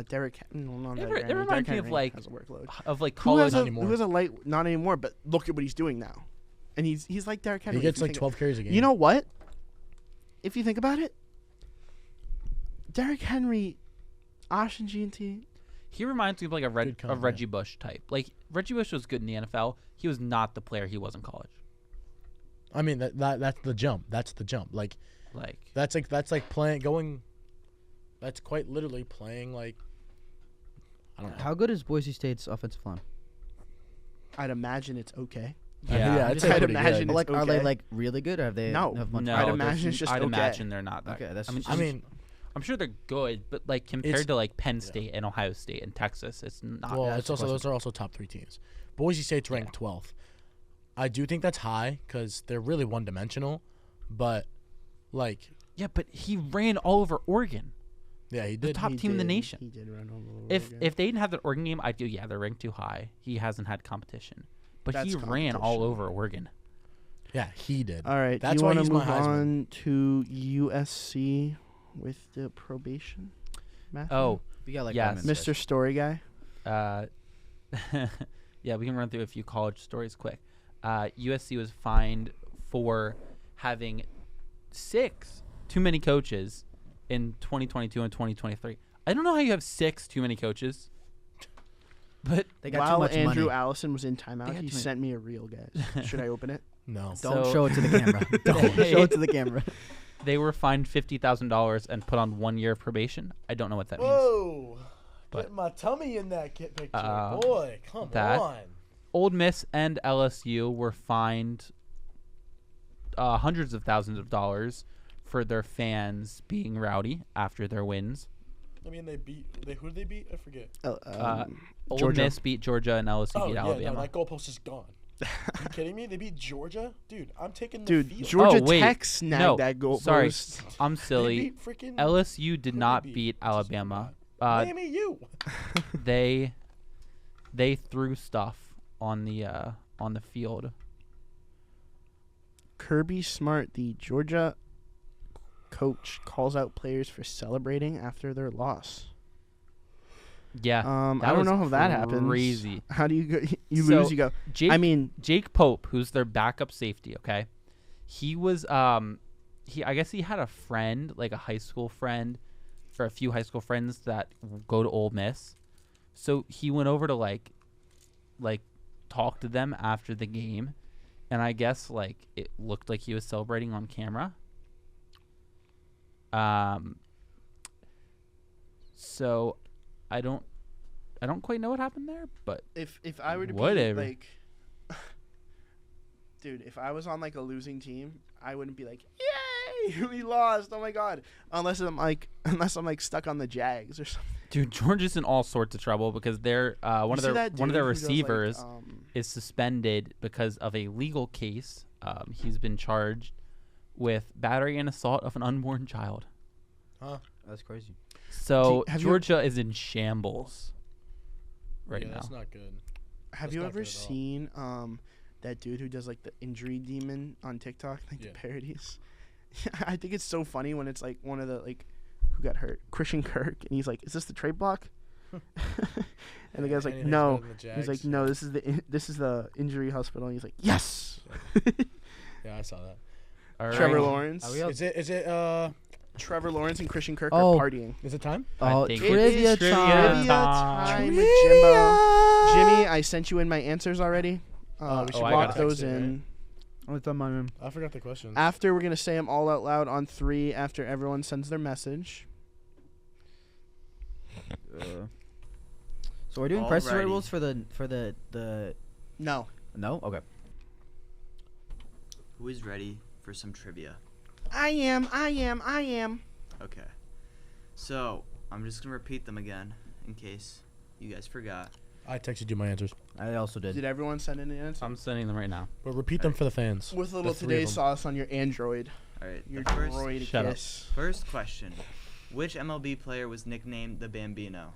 Derek, no, not It Derek re- it Henry. reminds Derek me of, Henry like, has a workload. Of like Who college. has a anymore. who has a light? Not anymore. But look at what he's doing now, and he's like Derek Henry. He if gets you like think- 12 carries a game. You know what? If you think about it, Derek Henry, Ashton Jonty. He reminds me of like a Good combo. Reggie Bush type. Like Reggie Bush was good in the NFL. He was not the player he was in college. I mean that's the jump. That's the jump. Like Like that's like playing going. That's quite literally playing like. I don't know. How good is Boise State's offensive line? I'd imagine it's okay. Yeah, I'm I'd just say like- pretty imagine good. Like, are they okay. like really good, or have they No. have much? no, I'd they're- imagine it's just I'd okay. imagine they're not that. Okay, that's. I mean, I'm sure they're good, but like compared to like Penn State and Ohio State and Texas, it's not. well, that's it's the also question. those are also top 3 teams. Boise State's ranked 12th. I do think that's high because they're really one-dimensional, but like Yeah, but he ran all over Oregon. yeah, he The did. top He team in the did- nation. He did run over If Oregon. if they didn't have that Oregon game, I'd do yeah, they're ranked too high. He hasn't had competition, but That's he ran all competition. over Oregon. Yeah, he did. All right, That's do you why want he's to my move Heisman. on to USC with the probation? Matthew? we got like 5 yes. minutes. Mr. Story Guy. Yeah, we can run through a few college stories quick. USC was fined for having 6 too many coaches in 2022 and 2023. I don't know how you have 6 too many coaches, but They got While too much Andrew money. Allison was in They timeout, got he too many- sent me a reel, guys. Should I open it? No. Don't So- show it to the camera. Don't show it to the camera. they were fined $50,000 and put on 1 year of probation. I don't know what that means. Whoa! But- Get my tummy in that picture, Uh, boy. Come that- on. Old Miss and LSU were fined hundreds of thousands of dollars for their fans being rowdy after their wins. I mean, who did they beat? I forget. Old Georgia. Miss beat Georgia and LSU Oh beat yeah, Alabama. no, that goalpost is gone. Are you kidding me? They beat Georgia, dude. I'm taking the Dude, field. Georgia Oh, wait. Tech snagged No, that goal sorry. post. I'm They silly. beat freaking LSU did who not they beat Jesus Alabama. God. Miami U. They threw stuff on the field. Kirby Smart, the Georgia coach, calls out players for celebrating after their loss. Yeah, I that don't was know how that happens. crazy. How do you go? You So, lose, you go. Jake, I mean, Jake Pope, who's their backup safety, okay? He was I guess he had a friend, like a high school friend, or a few high school friends that go to Ole Miss. So he went over to like talk to them after the game, and I guess like it looked like he was celebrating on camera. So I don't quite know what happened there, but If I were to whatever. be like, dude, if I was on like a losing team, I wouldn't be like, yay, we lost, oh my god, unless I'm like stuck on the Jags or something. dude, Georgia's in all sorts of trouble because they're one of their receivers is suspended because of a legal case. He's been charged with battery and assault of an unborn child. Huh? That's crazy. So Have you- Georgia is in shambles right Yeah, now. that's not good. Have That's you not ever good at all. seen that dude who does like the injury demon on TikTok, like Yeah. the parodies? I think it's so funny when it's like one of the like who got hurt, Christian Kirk, and he's like, "Is this the trade block?" And the guy's like, Anything's "No." better than the He's like, Jags. "No, this is the injury hospital." And he's like, "Yes." Yeah, I saw that. All right. Trevor Lawrence. Are we up? Is it Trevor Lawrence and Christian Kirk Oh. are partying. is it time? Oh, think trivia it's trivia time. Trivia time. time with Jimbo. Jimmy, I sent you in my answers already. Oh, We should I lock gotta those text it, in. What's on my room? I forgot the question. After, we're going to say them all out loud on 3 after everyone sends their message. So we're doing price Alrighty. rules for the No. no? Okay. Who is ready for some trivia? I am. Okay. So, I'm just going to repeat them again in case you guys forgot. I texted you my answers, I also did. Did everyone send in an answer? I'm sending them right now. but repeat them for the fans. With a little The three of today's them. sauce on your Android. All right. Your The first, droid Shut up. kiss. first question. Which MLB player was nicknamed the Bambino?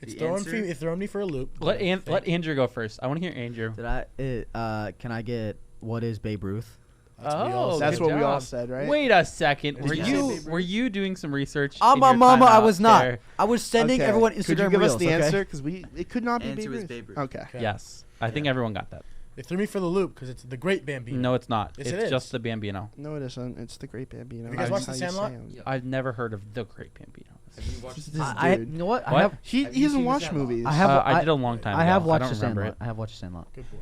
It's The throwing answer- throwing me for a loop. Let but I let think Andrew go first. I want to hear Andrew. Did I? Can I get what is Babe Ruth? that's what we all That's said. what we all job. said, right? Wait a second. Did Were you say you Babe Ruth? were you doing some research? Oh in my your mama, I timeout was not. there? I was sending Okay. everyone Instagram Could you give reels. us the okay? answer? Because it could not be Answer Babe was Ruth. Babe Ruth. Okay. Okay. Yes, I think everyone got that. They threw me for the loop because it's the Great Bambino. No, it's not. Yes, it's it is. just the Bambino. No, it isn't. It's the Great Bambino. Have you guys That's watched how The you Sandlot? say 'em. I've never heard of the Great Bambino. Have you watched This I dude. you know what? What? I have He Have you doesn't seen The watch Sandlot? movies. I have I did a long time. I have ago. watched I The don't remember Sandlot. it. I have watched The Sandlot. Good boy.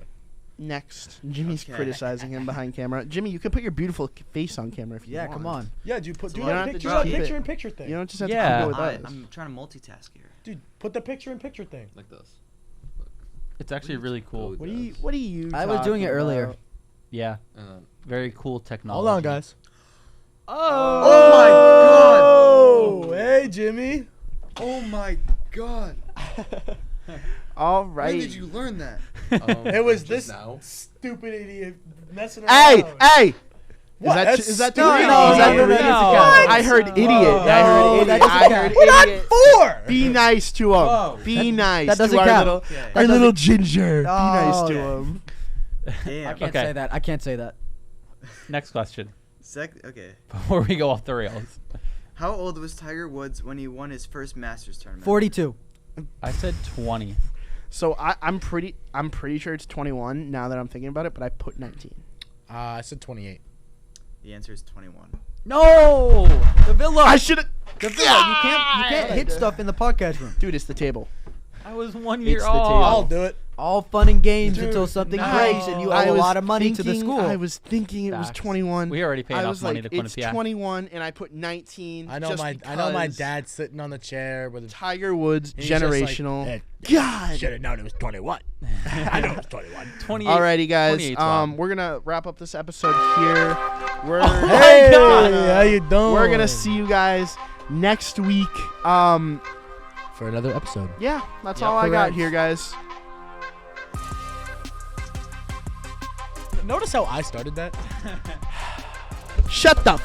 Next, Jimmy's Okay. criticizing him behind camera. Jimmy, you can put your beautiful face on camera if you Yeah, want. come on. Yeah, dude, So do you don't that have to picture, drop that it. picture in picture thing. You don't just have Yeah. to keep it with us. I'm trying to multitask here. Dude, put the picture in picture thing. like this? It's actually really cool. What are you? I was doing it talking earlier. about? Yeah, And then very cool technology. Hold on, guys. Oh Oh, hey, Jimmy. oh my god! All When right. did you learn that? It was just this now. stupid idiot messing Hey, around. hey! What? That's Is that stupid. no, No, is that no, the no, idiot? no. I heard idiot. No, that doesn't I count. heard idiot. Four. Be nice to him. Whoa. Be nice that doesn't to our count. little, Okay. our little ginger. Be Oh, nice to okay. him. Damn. I can't Okay. say that. I can't say that. Next question. Okay. Before we go off the rails, How old was Tiger Woods when he won his first Masters tournament? 42. I said 20. So I'm pretty sure it's 21 now that I'm thinking about it, but I put 19. I said 28. The answer is 21. No, the Villa. I should have. The Villa. You can't hit stuff in the podcast room. Dude, it's the table. I was 1 It's year the old. table. I'll do it. All fun and games Dude, until something no. breaks and you owe I a was lot of money to the thinking- school. I was thinking it was Facts. 21. We already paid I enough was money like, to it's Quinnipiac. 21, and I put 19. I know just I know my because dad sitting on the chair with his Tiger Woods, and he's just like, generational. "Hey, God. should have known it was 21. I know it was 21. 28. Alrighty, guys. 28 's wild. We're gonna wrap up this episode here. We're Hey, gonna- how you doing? We're gonna see you guys next week. for another episode. Yeah, that's Yep. all I got Correct. here, guys. Notice how I started that? Shut the